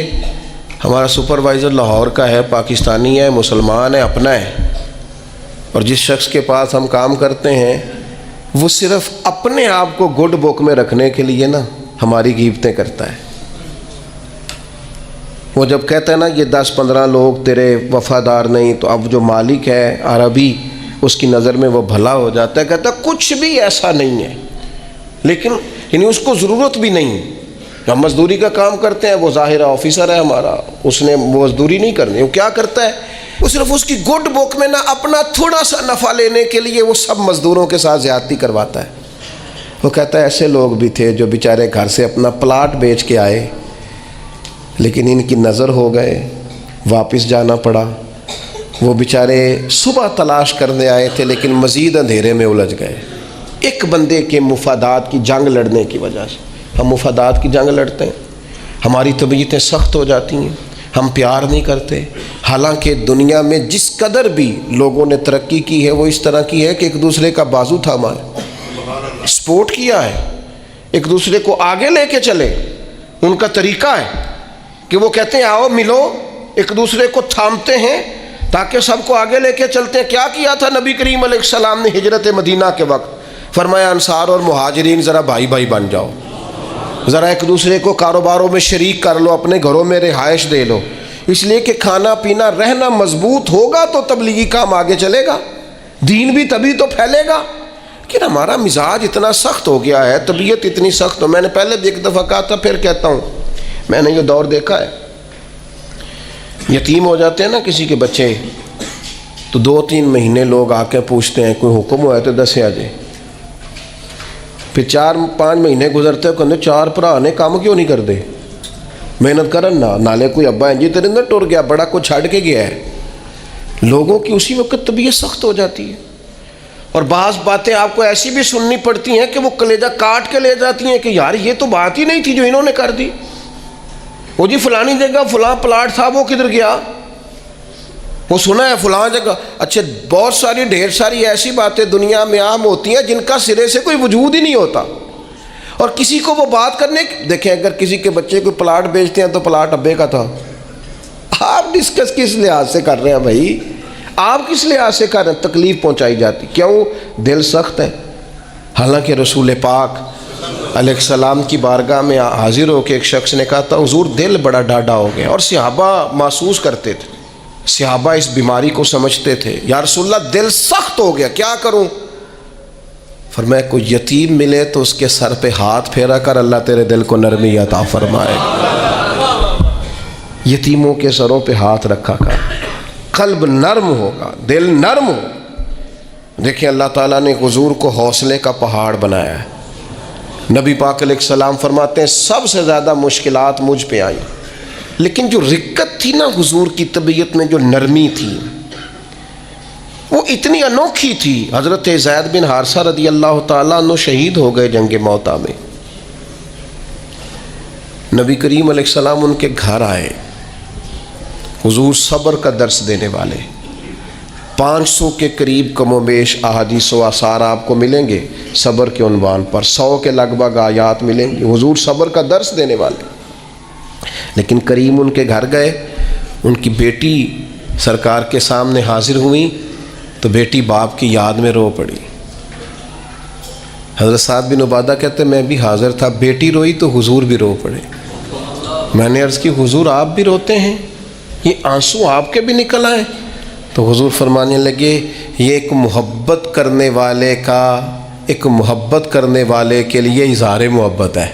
ہمارا سپروائزر لاہور کا ہے, پاکستانی ہے, مسلمان ہے, اپنا ہے, اور جس شخص کے پاس ہم کام کرتے ہیں وہ صرف اپنے آپ کو گڈ بک میں رکھنے کے لیے نا ہماری غیبتیں کرتا ہے. وہ جب کہتا ہے نا یہ 10-15 لوگ تیرے وفادار نہیں, تو اب جو مالک ہے عربی اس کی نظر میں وہ بھلا ہو جاتا ہے. کہتا ہے کچھ بھی ایسا نہیں ہے, لیکن یعنی اس کو ضرورت بھی نہیں. ہم مزدوری کا کام کرتے ہیں, وہ ظاہر آفیسر ہے ہمارا, اس نے مزدوری نہیں کرنی. وہ کیا کرتا ہے, وہ صرف اس کی گڈ بک میں نا اپنا تھوڑا سا نفع لینے کے لیے وہ سب مزدوروں کے ساتھ زیادتی کرواتا ہے. وہ کہتا ہے ایسے لوگ بھی تھے جو بیچارے گھر سے اپنا پلاٹ بیچ کے آئے, لیکن ان کی نظر ہو گئے, واپس جانا پڑا. وہ بیچارے صبح تلاش کرنے آئے تھے لیکن مزید اندھیرے میں الجھ گئے, ایک بندے کے مفادات کی جنگ لڑنے کی وجہ سے. ہم مفادات کی جنگ لڑتے ہیں, ہماری طبیعتیں سخت ہو جاتی ہیں, ہم پیار نہیں کرتے. حالانکہ دنیا میں جس قدر بھی لوگوں نے ترقی کی ہے وہ اس طرح کی ہے کہ ایک دوسرے کا بازو تھاما ہے, سپورٹ کیا ہے, ایک دوسرے کو آگے لے کے چلے. ان کا طریقہ ہے کہ وہ کہتے ہیں آؤ ملو, ایک دوسرے کو تھامتے ہیں تاکہ سب کو آگے لے کے چلتے ہیں. کیا کیا تھا نبی کریم علیہ السلام نے ہجرت مدینہ کے وقت؟ فرمایا انصار اور مہاجرین ذرا بھائی بھائی بن جاؤ, ذرا ایک دوسرے کو کاروباروں میں شریک کر لو, اپنے گھروں میں رہائش دے لو. اس لیے کہ کھانا پینا رہنا مضبوط ہوگا تو تبلیغی کام آگے چلے گا, دین بھی تبھی تو پھیلے گا. کہ ہمارا مزاج اتنا سخت ہو گیا ہے, طبیعت اتنی سخت ہو. میں نے پہلے بھی ایک دفعہ کہا تھا, پھر کہتا ہوں, میں نے یہ دور دیکھا ہے. یتیم ہو جاتے ہیں نا کسی کے بچے, تو 2-3 مہینے لوگ آ کے پوچھتے ہیں کوئی حکم ہوا ہے تو دسیا جائے. پھر 4-5 مہینے گزرتے کہتے 4 بھرا نے کام کیوں نہیں کرتے, محنت کرن نہ نالے کوئی ابا جی تیرے اندر ٹر گیا, بڑا کچھ چھڑ کے گیا ہے. لوگوں کی اسی وقت طبیعت سخت ہو جاتی ہے. اور بعض باتیں آپ کو ایسی بھی سننی پڑتی ہیں کہ وہ کلیجہ کاٹ کے لے جاتی ہیں کہ یار یہ تو بات ہی نہیں تھی جو انہوں نے کر دی. وہ جی فلانی جگہ فلاں پلاٹ تھا وہ کدھر گیا, وہ سنا ہے فلاں جگہ. اچھا بہت ساری ڈھیر ساری ایسی باتیں دنیا میں عام ہوتی ہیں جن کا سرے سے کوئی وجود ہی نہیں ہوتا, اور کسی کو وہ بات کرنے. دیکھیں اگر کسی کے بچے کوئی پلاٹ بیچتے ہیں تو پلاٹ ابے کا تھا, آپ ڈسکس کس لحاظ سے کر رہے ہیں بھائی, آپ کس لحاظ سے کر رہے ہیں؟ تکلیف پہنچائی جاتی. کیوں؟ دل سخت ہے. حالانکہ رسول پاک علیہ السلام کی بارگاہ میں حاضر ہو کے ایک شخص نے کہا تھا حضور دل بڑا ڈاڈا ہو گیا, اور صحابہ محسوس کرتے تھے, صحابہ اس بیماری کو سمجھتے تھے. یا رسول اللہ دل سخت ہو گیا, کیا کروں؟ فرمایا کوئی یتیم ملے تو اس کے سر پہ ہاتھ پھیرا کر, اللہ تیرے دل کو نرمی عطا فرمائے. یتیموں کے سروں پہ ہاتھ رکھا کر, قلب نرم ہوگا, دل نرم ہو. دیکھیں اللہ تعالیٰ نے حضور کو حوصلے کا پہاڑ بنایا ہے. نبی پاک علیہ السلام فرماتے ہیں سب سے زیادہ مشکلات مجھ پہ آئیں, لیکن جو رقت تھی نا حضور کی طبیعت میں, جو نرمی تھی, وہ اتنی انوکھی تھی. حضرت زید بن حارثہ رضی اللہ تعالیٰ عنہ شہید ہو گئے جنگ موتا میں. نبی کریم علیہ السلام ان کے گھر آئے. حضور صبر کا درس دینے والے, 500 کے قریب کم و بیش احادیث و آثار آپ کو ملیں گے صبر کے عنوان پر, 100 کے لگ بھگ آیات ملیں گے. حضور صبر کا درس دینے والے. لیکن کریم ان کے گھر گئے, ان کی بیٹی سرکار کے سامنے حاضر ہوئی تو بیٹی باپ کی یاد میں رو پڑی. حضرت سعد بن عبادہ کہتے میں بھی حاضر تھا, بیٹی روئی تو حضور بھی رو پڑے. میں نے عرض کی حضور آپ بھی روتے ہیں, یہ آنسو آپ کے بھی نکل آئے؟ تو حضور فرمانے لگے یہ ایک محبت کرنے والے کے لیے اظہار محبت ہے.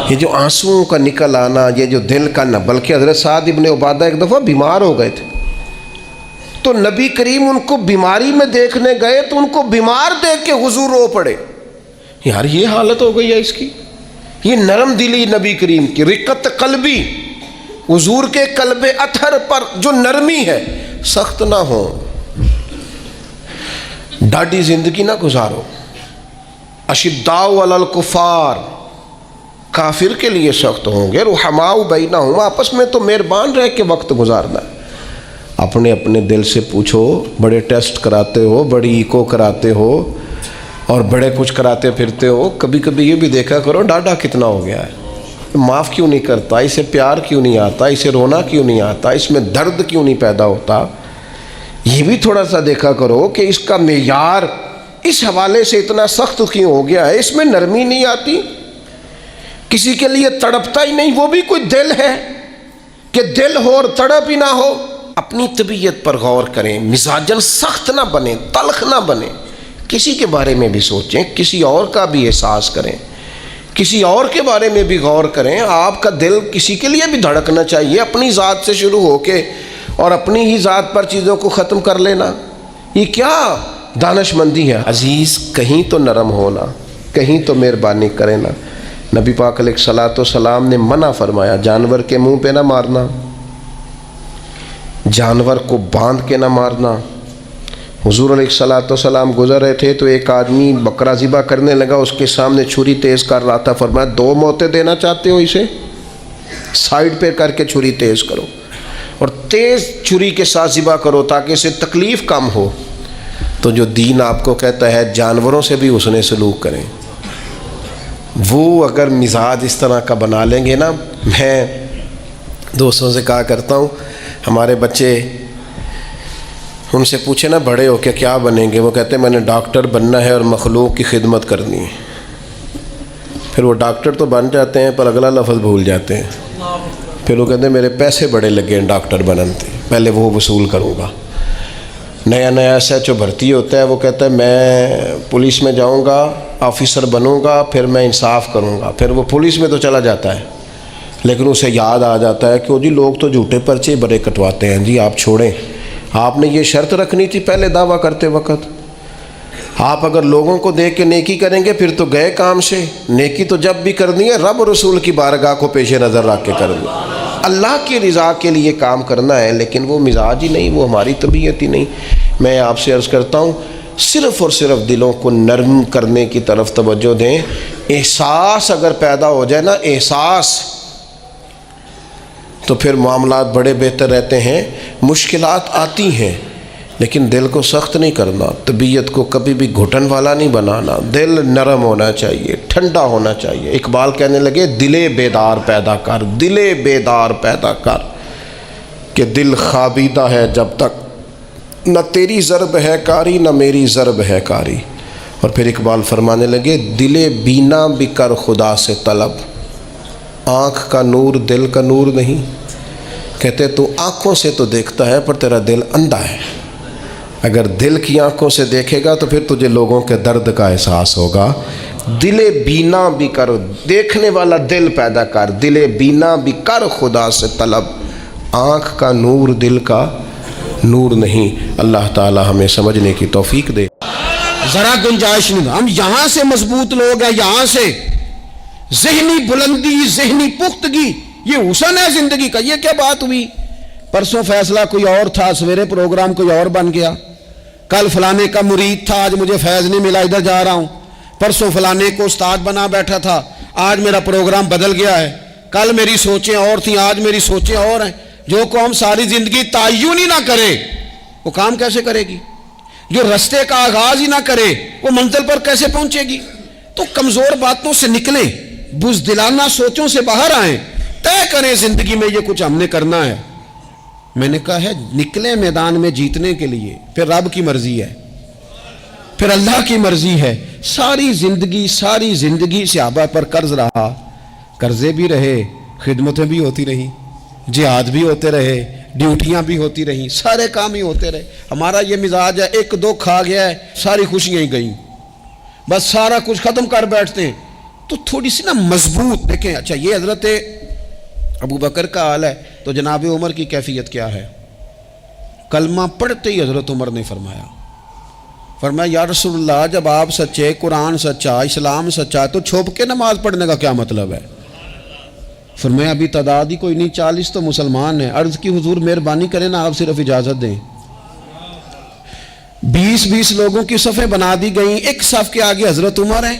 یہ جو آنسوؤں کا نکل آنا, یہ جو دل کا نہ, بلکہ حضرت سعد ابن عبادہ ایک دفعہ بیمار ہو گئے تھے, تو نبی کریم ان کو بیماری میں دیکھنے گئے تو ان کو بیمار دیکھ کے حضور رو پڑے. یار یہ حالت ہو گئی ہے اس کی, یہ نرم دلی نبی کریم کی رقت قلبی، حضور کے قلب اطہر پر جو نرمی ہے، سخت نہ ہو، ڈاڈی زندگی نہ گزارو۔ اشداء علی الکفار، کافر کے لیے سخت ہوں گے، رحماء بینہم، آپس میں تو مہربان رہ کے وقت گزارنا۔ اپنے اپنے دل سے پوچھو، بڑے ٹیسٹ کراتے ہو، بڑی ایکو کراتے ہو اور بڑے کچھ کراتے پھرتے ہو، کبھی کبھی یہ بھی دیکھا کرو ڈاڈا کتنا ہو گیا ہے، معاف کیوں نہیں کرتا، اسے پیار کیوں نہیں آتا، اسے رونا کیوں نہیں آتا، اس میں درد کیوں نہیں پیدا ہوتا۔ یہ بھی تھوڑا سا دیکھا کرو کہ اس کا معیار اس حوالے سے اتنا سخت کیوں ہو گیا ہے، اس میں نرمی نہیں آتی، کسی کے لیے تڑپتا ہی نہیں، وہ بھی کوئی دل ہے کہ دل ہو اور تڑپ ہی نہ ہو۔ اپنی طبیعت پر غور کریں، مزاجن سخت نہ بنیں، تلخ نہ بنیں، کسی کے بارے میں بھی سوچیں، کسی اور کا بھی احساس کریں، کسی اور کے بارے میں بھی غور کریں۔ آپ کا دل کسی کے لیے بھی دھڑکنا چاہیے، اپنی ذات سے شروع ہو کے اور اپنی ہی ذات پر چیزوں کو ختم کر لینا، یہ کیا دانش مندی ہے؟ عزیز کہیں تو نرم ہونا، کہیں تو مہربانی کرے نا۔ نبی پاک علیہ الصلوۃ والسلام نے منع فرمایا جانور کے منہ پہ نہ مارنا، جانور کو باندھ کے نہ مارنا۔ حضور علیہ الصلوۃ والسلام گزر رہے تھے تو ایک آدمی بکرا ذبح کرنے لگا، اس کے سامنے چھری تیز کر رہا تھا، فرمایا 2 موتیں دینا چاہتے ہو، اسے سائیڈ پہ کر کے چھری تیز کرو اور تیز چھری کے ساتھ ذبح کرو تاکہ اسے تکلیف کم ہو۔ تو جو دین آپ کو کہتا ہے جانوروں سے بھی حسن سلوک کریں، وہ اگر مزاج اس طرح کا بنا لیں گے نا، میں دوستوں سے کہا کرتا ہوں، ہمارے بچے ان سے پوچھے نا بڑے ہو کے کیا بنیں گے، وہ کہتے ہیں میں نے ڈاکٹر بننا ہے اور مخلوق کی خدمت کرنی ہے۔ پھر وہ ڈاکٹر تو بن جاتے ہیں پر اگلا لفظ بھول جاتے ہیں، پھر وہ کہتے ہیں میرے پیسے بڑے لگے ہیں ڈاکٹر بنتے، پہلے وہ وصول کروں گا۔ نیا ایس ایچ او بھرتی ہوتا ہے، وہ کہتا ہے میں پولیس میں جاؤں گا، آفیسر بنوں گا، پھر میں انصاف کروں گا، پھر وہ پولیس میں تو چلا جاتا ہے، لیکن اسے یاد آ جاتا ہے کہ جی لوگ تو جھوٹے پرچے بڑے کٹواتے ہیں، جی آپ چھوڑیں، آپ نے یہ شرط رکھنی تھی پہلے دعویٰ کرتے وقت۔ آپ اگر لوگوں کو دیکھ کے نیکی کریں گے پھر تو گئے کام سے، نیکی تو جب بھی کرنی ہے رب رسول کی بارگاہ کو پیش نظر رکھ کے کرنی، اللہ کی رضا کے لیے کام کرنا ہے، لیکن وہ مزاج ہی نہیں، وہ ہماری طبیعت ہی نہیں۔ میں آپ سے عرض کرتا ہوں صرف اور صرف دلوں کو نرم کرنے کی طرف توجہ دیں۔ احساس اگر پیدا ہو جائے نا، احساس، تو پھر معاملات بڑے بہتر رہتے ہیں۔ مشکلات آتی ہیں لیکن دل کو سخت نہیں کرنا، طبیعت کو کبھی بھی گھٹن والا نہیں بنانا، دل نرم ہونا چاہیے، ٹھنڈا ہونا چاہیے۔ اقبال کہنے لگے دل بیدار پیدا کر، دل بیدار پیدا کر، کہ دل خوابیدہ ہے جب تک نہ تیری ضرب ہے کاری نہ میری ضرب ہے کاری۔ اور پھر اقبال فرمانے لگے دل بینا بھی کر خدا سے طلب، آنکھ کا نور دل کا نور نہیں۔ کہتے تو آنکھوں سے تو دیکھتا ہے پر تیرا دل اندھا ہے، اگر دل کی آنکھوں سے دیکھے گا تو پھر تجھے لوگوں کے درد کا احساس ہوگا۔ دل بینا بھی کر، دیکھنے والا دل پیدا کر، دل بینا بھی کر خدا سے طلب، آنکھ کا نور دل کا نور نہیں۔ اللہ تعالی ہمیں سمجھنے کی توفیق دے۔
ذرا گنجائش نہیں، ہم یہاں سے مضبوط لوگ ہیں، یہاں سے ذہنی بلندی، ذہنی پختگی، یہ حسن ہے زندگی کا۔ یہ کیا بات ہوئی، پرسوں فیصلہ کوئی اور تھا، سویرے پروگرام کوئی اور بن گیا، کل فلانے کا مرید تھا، آج مجھے فیض نہیں ملا، ادھر جا رہا ہوں، پرسوں فلانے کو استاد بنا بیٹھا تھا، آج میرا پروگرام بدل گیا ہے، کل میری سوچیں اور تھیں، آج میری سوچیں اور ہیں۔ جو قوم ساری زندگی تعین ہی نہ کرے وہ کام کیسے کرے گی؟ جو رستے کا آغاز ہی نہ کرے وہ منزل پر کیسے پہنچے گی؟ تو کمزور باتوں سے نکلیں، بزدلانہ سوچوں سے باہر آئیں، طے کریں زندگی میں یہ کچھ ہم نے کرنا ہے۔ میں نے کہا ہے نکلیں میدان میں جیتنے کے لیے، پھر رب کی مرضی ہے، پھر اللہ کی مرضی ہے۔ ساری زندگی صحابہ پر قرض رہا، قرضے بھی رہے، خدمتیں بھی ہوتی رہی، جہاد بھی ہوتے رہے، ڈیوٹیاں بھی ہوتی رہیں، سارے کام ہی ہوتے رہے۔ ہمارا یہ مزاج ہے ایک دکھ آ گیا ہے ساری خوشیاں ہی گئیں، بس سارا کچھ ختم کر بیٹھتے ہیں۔ تو تھوڑی سی نا مضبوط دیکھیں، اچھا یہ حضرت ابو بکر کا حال ہے تو جناب عمر کی کیفیت کیا ہے؟ کلمہ پڑھتے ہی حضرت عمر نے فرمایا فرمایا یا رسول اللہ جب آپ سچے، قرآن سچا، اسلام سچا، تو چھپ کے نماز پڑھنے کا کیا مطلب ہے؟ فرمایا ابھی تعداد ہی کوئی نہیں، 40 تو مسلمان ہیں۔ عرض کی حضور مہربانی کریں نا، آپ صرف اجازت دیں۔ 20 لوگوں کی صفیں بنا دی گئیں، ایک صف کے آگے حضرت عمر ہیں،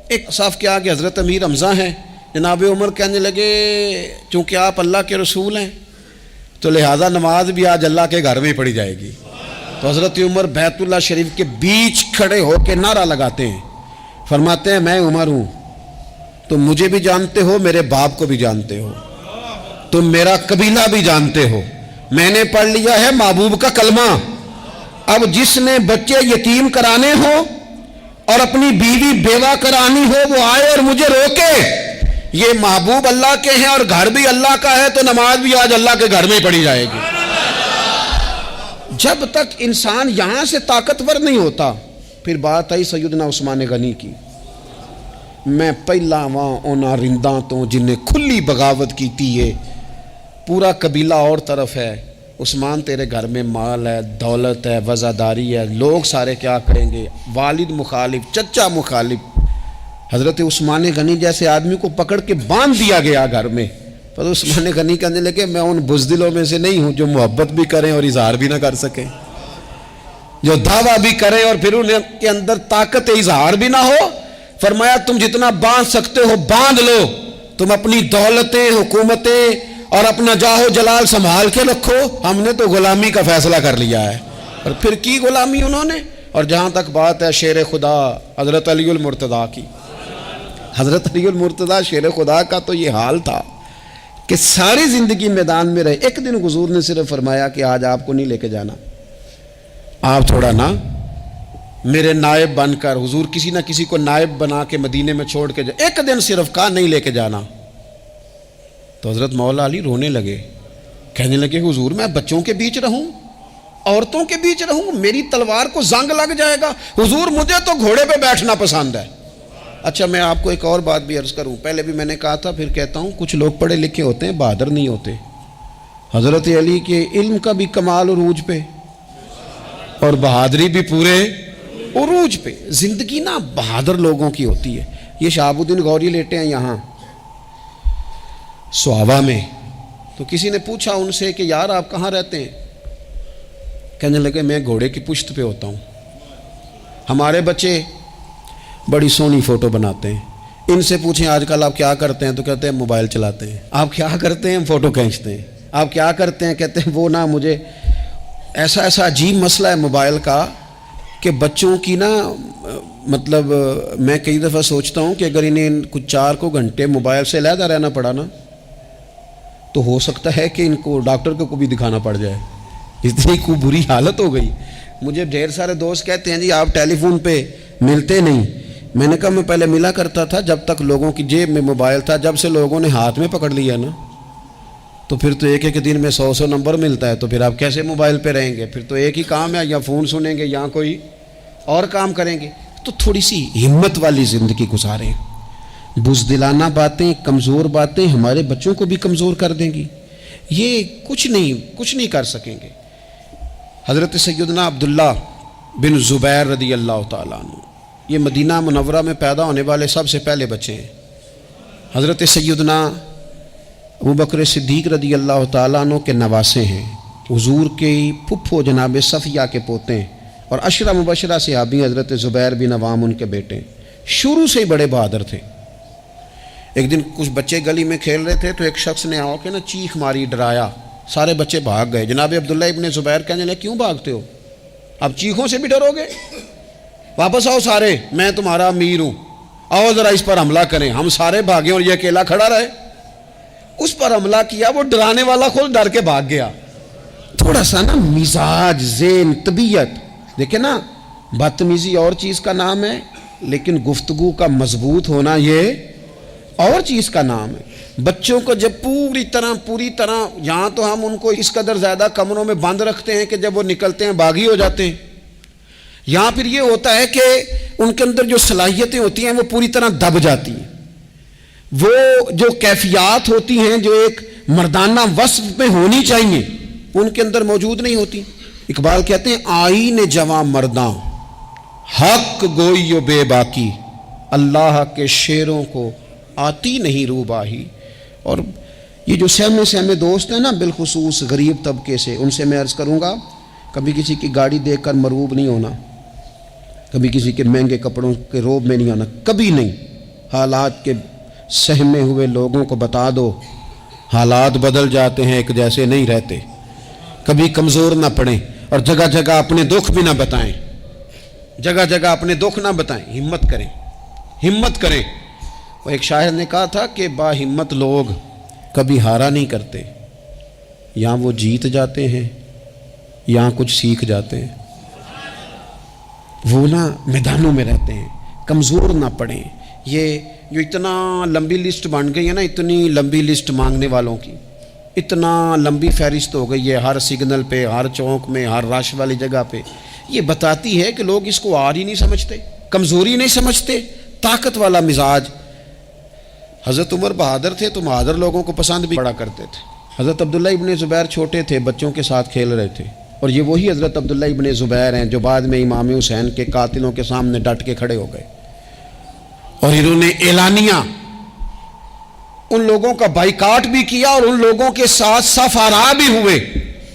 ایک صف کے آگے حضرت امیر حمزہ ہیں۔ جناب عمر کہنے لگے چونکہ آپ اللہ کے رسول ہیں تو لہٰذا نماز بھی آج اللہ کے گھر میں پڑھی جائے گی۔ تو حضرت عمر بیت اللہ شریف کے بیچ کھڑے ہو کے نعرہ لگاتے ہیں، فرماتے ہیں میں عمر ہوں، تم مجھے بھی جانتے ہو، میرے باپ کو بھی جانتے ہو، تم میرا قبیلہ بھی جانتے ہو، میں نے پڑھ لیا ہے محبوب کا کلمہ۔ اب جس نے بچے یتیم کرانے ہو اور اپنی بیوی بیوہ کرانی ہو وہ آئے اور مجھے روکے، یہ محبوب اللہ کے ہیں اور گھر بھی اللہ کا ہے، تو نماز بھی آج اللہ کے گھر میں پڑھی جائے گی۔ جب تک انسان یہاں سے طاقتور نہیں ہوتا، پھر بات آئی سیدنا عثمان غنی کی، میں پہلا وہاں اونا رنداں تو جنہیں کھلی بغاوت کی تھی، ہے پورا قبیلہ اور طرف ہے، عثمان تیرے گھر میں مال ہے، دولت ہے، وزاداری ہے، لوگ سارے کیا کریں گے، والد مخالف، چچا مخالف۔ حضرت عثمان غنی جیسے آدمی کو پکڑ کے باندھ دیا گیا گھر میں، پر عثمان غنی کہنے لگے میں ان بزدلوں میں سے نہیں ہوں جو محبت بھی کریں اور اظہار بھی نہ کر سکیں، جو دعویٰ بھی کریں اور پھر ان کے اندر طاقت اظہار بھی نہ ہو۔ فرمایا تم جتنا باندھ سکتے ہو باندھ لو، تم اپنی دولتیں، حکومتیں اور اپنا جاہ و جلال سنبھال کے رکھو، ہم نے تو غلامی کا فیصلہ کر لیا ہے۔ اور پھر کی غلامی انہوں نے۔ اور جہاں تک بات ہے شیر خدا حضرت علی المرتضیٰ کی، حضرت علی المرتضیٰ شیر خدا کا تو یہ حال تھا کہ ساری زندگی میدان میں رہے۔ ایک دن حضور نے صرف فرمایا کہ آج آپ کو نہیں لے کے جانا، آپ تھوڑا نا میرے نائب بن کر، حضور کسی نہ کسی کو نائب بنا کے مدینے میں چھوڑ کے جائے، ایک دن صرف کہا نہیں لے کے جانا۔ تو حضرت مولا علی رونے لگے، کہنے لگے حضور میں بچوں کے بیچ رہوں، عورتوں کے بیچ رہوں، میری تلوار کو زنگ لگ جائے گا، حضور مجھے تو گھوڑے پہ بیٹھنا پسند ہے۔ اچھا میں آپ کو ایک اور بات بھی عرض کروں، پہلے بھی میں نے کہا تھا پھر کہتا ہوں، کچھ لوگ پڑھے لکھے ہوتے ہیں بہادر نہیں ہوتے۔ حضرت علی کے علم کا بھی کمال عروج پہ اور بہادری بھی پورے عروج پہ۔ زندگی نا بہادر لوگوں کی ہوتی ہے۔ یہ شہاب الدین غوری لیٹے ہیں یہاں سوابا میں، تو کسی نے پوچھا ان سے کہ یار آپ کہاں رہتے ہیں؟ کہنے لگے میں گھوڑے کی پشت پہ ہوتا ہوں، ہمارے بچے بڑی سونی فوٹو بناتے ہیں، ان سے پوچھیں آج کل آپ کیا کرتے ہیں تو کہتے ہیں موبائل چلاتے ہیں۔ آپ کیا کرتے ہیں؟ فوٹو کھینچتے ہیں۔ آپ کیا کرتے ہیں؟ کہتے ہیں وہ نا مجھے ایسا عجیب مسئلہ ہے موبائل کا کہ بچوں کی نا مطلب میں کئی دفعہ سوچتا ہوں کہ اگر انہیں کچھ 4 گھنٹے موبائل سے علیحدہ رہنا پڑا نا تو ہو سکتا ہے کہ ان کو ڈاکٹر کو بھی دکھانا پڑ جائے، اتنی کو بری حالت ہو گئی۔ مجھے ڈھیر سارے دوست کہتے ہیں جی آپ ٹیلی فون پہ ملتے نہیں۔ میں نے کہا میں پہلے ملا کرتا تھا جب تک لوگوں کی جیب میں موبائل تھا، جب سے لوگوں نے ہاتھ میں پکڑ لیا نا تو پھر تو ایک دن میں 100 نمبر ملتا ہے، تو پھر آپ کیسے موبائل پہ رہیں گے؟ پھر تو ایک ہی کام ہے، یا فون سنیں گے یا کوئی اور کام کریں گے۔ تو تھوڑی سی ہمت والی زندگی گزاریں۔ بزدلانہ باتیں، کمزور باتیں ہمارے بچوں کو بھی کمزور کر دیں گی، یہ کچھ نہیں کر سکیں گے۔ حضرت سیدنا عبداللہ بن زبیر رضی اللہ تعالیٰ عنہ، یہ مدینہ منورہ میں پیدا ہونے والے سب سے پہلے بچے ہیں۔ حضرت سیدنا ابوبکر صدیق رضی اللہ تعالیٰ عنہ کے نواسے ہیں، حضور کے پھپھو جناب صفیہ کے پوتے ہیں، اور عشرہ مبشرہ صحابی حضرت زبیر بن عوام ان کے بیٹے ہیں۔ شروع سے ہی بڑے بہادر تھے۔ ایک دن کچھ بچے گلی میں کھیل رہے تھے تو ایک شخص نے آ کے نا چیخ ماری، ڈرایا، سارے بچے بھاگ گئے۔ جناب عبداللہ ابن زبیر کہنے لگے کیوں بھاگتے ہو؟ اب چیخوں سے بھی ڈرو گے؟ واپس آؤ سارے، میں تمہارا امیر ہوں، آؤ ذرا اس پر حملہ کریں۔ ہم سارے بھاگے اور یہ اکیلا کھڑا رہے۔ اس پر حملہ کیا، وہ ڈرانے والا خود ڈر کے بھاگ گیا۔ تھوڑا سا نا مزاج، ذہن، طبیعت دیکھیں نا، بدتمیزی اور چیز کا نام ہے، لیکن گفتگو کا مضبوط ہونا یہ اور چیز کا نام ہے۔ بچوں کو جب پوری طرح یہاں تو ہم ان کو اس قدر زیادہ کمروں میں بند رکھتے ہیں کہ جب وہ نکلتے ہیں باغی ہو جاتے ہیں، یہاں پھر یہ ہوتا ہے کہ ان کے اندر جو صلاحیتیں ہوتی ہیں وہ پوری طرح دب جاتی ہیں، وہ جو کیفیات ہوتی ہیں جو ایک مردانہ وصف میں ہونی چاہیے ان کے اندر موجود نہیں ہوتی۔ اقبال کہتے ہیں آئین جواں مرداں حق گوئی و بے باکی، اللہ کے شیروں کو آتی نہیں روباہی۔ اور یہ جو سہمے سہمے دوست ہیں نا، بالخصوص غریب طبقے سے، ان سے میں عرض کروں گا کبھی کسی کی گاڑی دیکھ کر مرعوب نہیں ہونا، کبھی کسی کے مہنگے کپڑوں کے روب میں نہیں آنا، کبھی نہیں۔ حالات کے سہمے ہوئے لوگوں کو بتا دو حالات بدل جاتے ہیں، ایک جیسے نہیں رہتے۔ کبھی کمزور نہ پڑیں اور جگہ جگہ اپنے دکھ بھی نہ بتائیں، جگہ جگہ اپنے دکھ نہ بتائیں، ہمت کریں، ہمت کریں۔ وہ ایک شاعر نے کہا تھا کہ با ہمت لوگ کبھی ہارا نہیں کرتے، یا وہ جیت جاتے ہیں یا کچھ سیکھ جاتے ہیں۔ وہ نا میدانوں میں رہتے ہیں، کمزور نہ پڑیں۔ یہ جو اتنا لمبی لسٹ بن گئی ہے نا، اتنی لمبی لسٹ مانگنے والوں کی، اتنا لمبی فہرست ہو گئی ہے ہر سگنل پہ، ہر چوک میں، ہر رش والی جگہ پہ، یہ بتاتی ہے کہ لوگ اس کو آر ہی نہیں سمجھتے، کمزوری نہیں سمجھتے، طاقت والا مزاج۔ حضرت عمر بہادر تھے تو بہادر لوگوں کو پسند بھی بڑا کرتے تھے۔ حضرت عبداللہ ابن زبیر چھوٹے تھے، بچوں کے ساتھ کھیل رہے تھے، اور یہ وہی حضرت عبداللہ ابن زبیر ہیں جو بعد میں امام حسین کے قاتلوں کے سامنے ڈٹ کے کھڑے ہو گئے، اور انہوں نے اعلانیہ ان لوگوں کا بائیکاٹ بھی کیا اور ان لوگوں کے ساتھ صف آرا بھی ہوئے،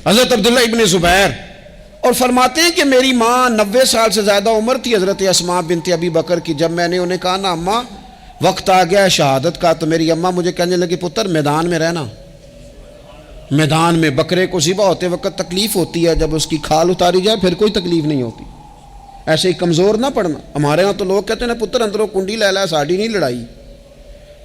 حضرت عبداللہ ابن زبیر۔ اور فرماتے ہیں کہ میری ماں 90 سال سے زیادہ عمر تھی حضرت اسماء بنت ابی بکر کی، جب میں نے انہیں کہا نا اماں وقت آ گیا ہے شہادت کا، تو میری اماں مجھے کہنے لگی پتر میدان میں رہنا، میدان میں۔ بکرے کو ذبح ہوتے وقت تکلیف ہوتی ہے، جب اس کی کھال اتاری جائے پھر کوئی تکلیف نہیں ہوتی۔ ایسے ہی کمزور نہ پڑنا۔ ہمارے ہاں تو لوگ کہتے ہیں نا پتر اندروں کنڈی لے لا، ساڑی نہیں لڑائی،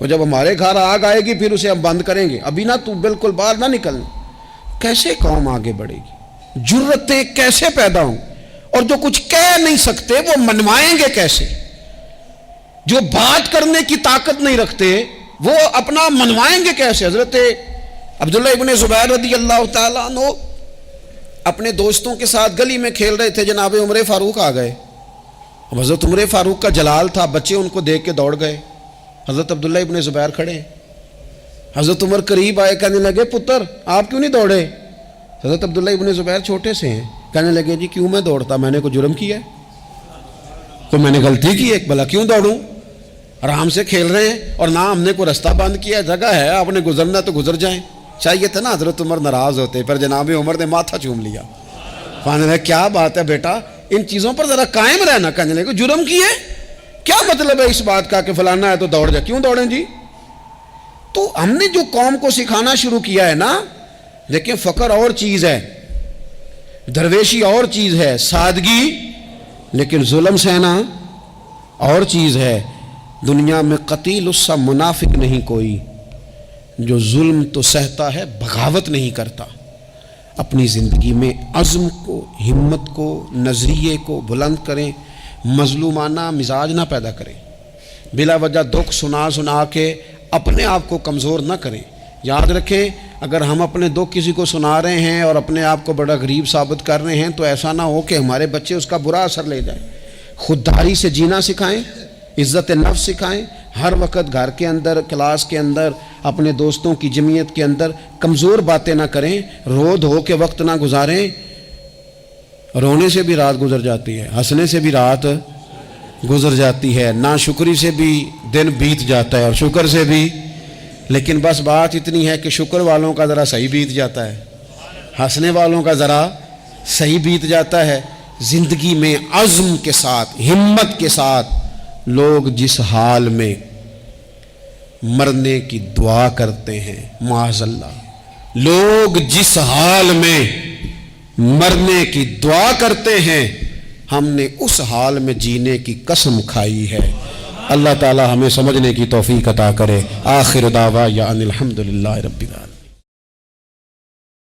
وہ جب ہمارے گھر آگ آئے گی پھر اسے ہم بند کریں گے، ابھی نہ تو بالکل باہر نہ نکلنا۔ کیسے قوم آگے بڑھے گی؟ جرتیں کیسے پیدا ہوں؟ اور جو کچھ کہہ نہیں سکتے وہ منوائیں گے کیسے؟ جو بات کرنے کی طاقت نہیں رکھتے وہ اپنا منوائیں گے کیسے؟ حضرت عبداللہ ابن زبیر رضی اللہ تعالیٰ عنہ اپنے دوستوں کے ساتھ گلی میں کھیل رہے تھے، جناب عمر فاروق آ گئے۔ حضرت عمر فاروق کا جلال تھا، بچے ان کو دیکھ کے دوڑ گئے، حضرت عبداللہ ابن زبیر کھڑے۔ حضرت عمر قریب آئے، کہنے لگے پتر آپ کیوں نہیں دوڑے؟ حضرت عبداللہ ابن زبیر چھوٹے سے ہیں، کہنے لگے جی کیوں میں دوڑتا، میں نے کوئی جرم کیا ہے؟ تو میں نے غلطی کی ہے، بھلا کیوں دوڑوں؟ آرام سے کھیل رہے ہیں اور نہ ہم نے کوئی رستہ بند کیا، جگہ ہے، آپ نے گزرنا تو گزر جائیں۔ چاہیے تھا نا حضرت عمر ناراض ہوتے، پر جناب عمر نے ماتھا چوم لیا، کہنے لگے کیا بات ہے بیٹا، ان چیزوں پر ذرا قائم رہنا۔ کہنے لگے جرم کیے، کیا مطلب ہے اس بات کا کہ فلانا ہے تو دوڑ جائے، کیوں دوڑیں جی؟ تو ہم نے جو قوم کو سکھانا شروع کیا ہے نا، دیکھیں فقر اور چیز ہے، درویشی اور چیز ہے، سادگی، لیکن ظلم سہنا اور چیز ہے۔ دنیا میں قتیل اس سا منافق نہیں کوئی جو ظلم تو سہتا ہے بغاوت نہیں کرتا۔ اپنی زندگی میں عزم کو، ہمت کو، نظریے کو بلند کریں، مظلومانہ مزاج نہ پیدا کریں، بلا وجہ دکھ سنا سنا کے اپنے آپ کو کمزور نہ کریں۔ یاد رکھیں اگر ہم اپنے دکھ کسی کو سنا رہے ہیں اور اپنے آپ کو بڑا غریب ثابت کر رہے ہیں تو ایسا نہ ہو کہ ہمارے بچے اس کا برا اثر لے جائیں۔ خودداری سے جینا سکھائیں، عزت نفس سکھائیں، ہر وقت گھر کے اندر، کلاس کے اندر، اپنے دوستوں کی جمعیت کے اندر کمزور باتیں نہ کریں، رو دھو کے وقت نہ گزاریں۔ رونے سے بھی رات گزر جاتی ہے، ہنسنے سے بھی رات گزر جاتی ہے، ناشکری سے بھی دن بیت جاتا ہے اور شکر سے بھی، لیکن بس بات اتنی ہے کہ شکر والوں کا ذرا صحیح بیت جاتا ہے، ہنسنے والوں کا ذرا صحیح بیت جاتا ہے۔ زندگی میں عزم کے ساتھ، ہمت کے ساتھ لوگ جس حال میں مرنے کی دعا کرتے ہیں، معاذ اللہ، لوگ جس حال میں مرنے کی دعا کرتے ہیں، ہم نے اس حال میں جینے کی قسم کھائی ہے۔ اللہ تعالی ہمیں سمجھنے کی توفیق عطا کرے۔ آخر دعوانا ان الحمدللہ رب العالمین۔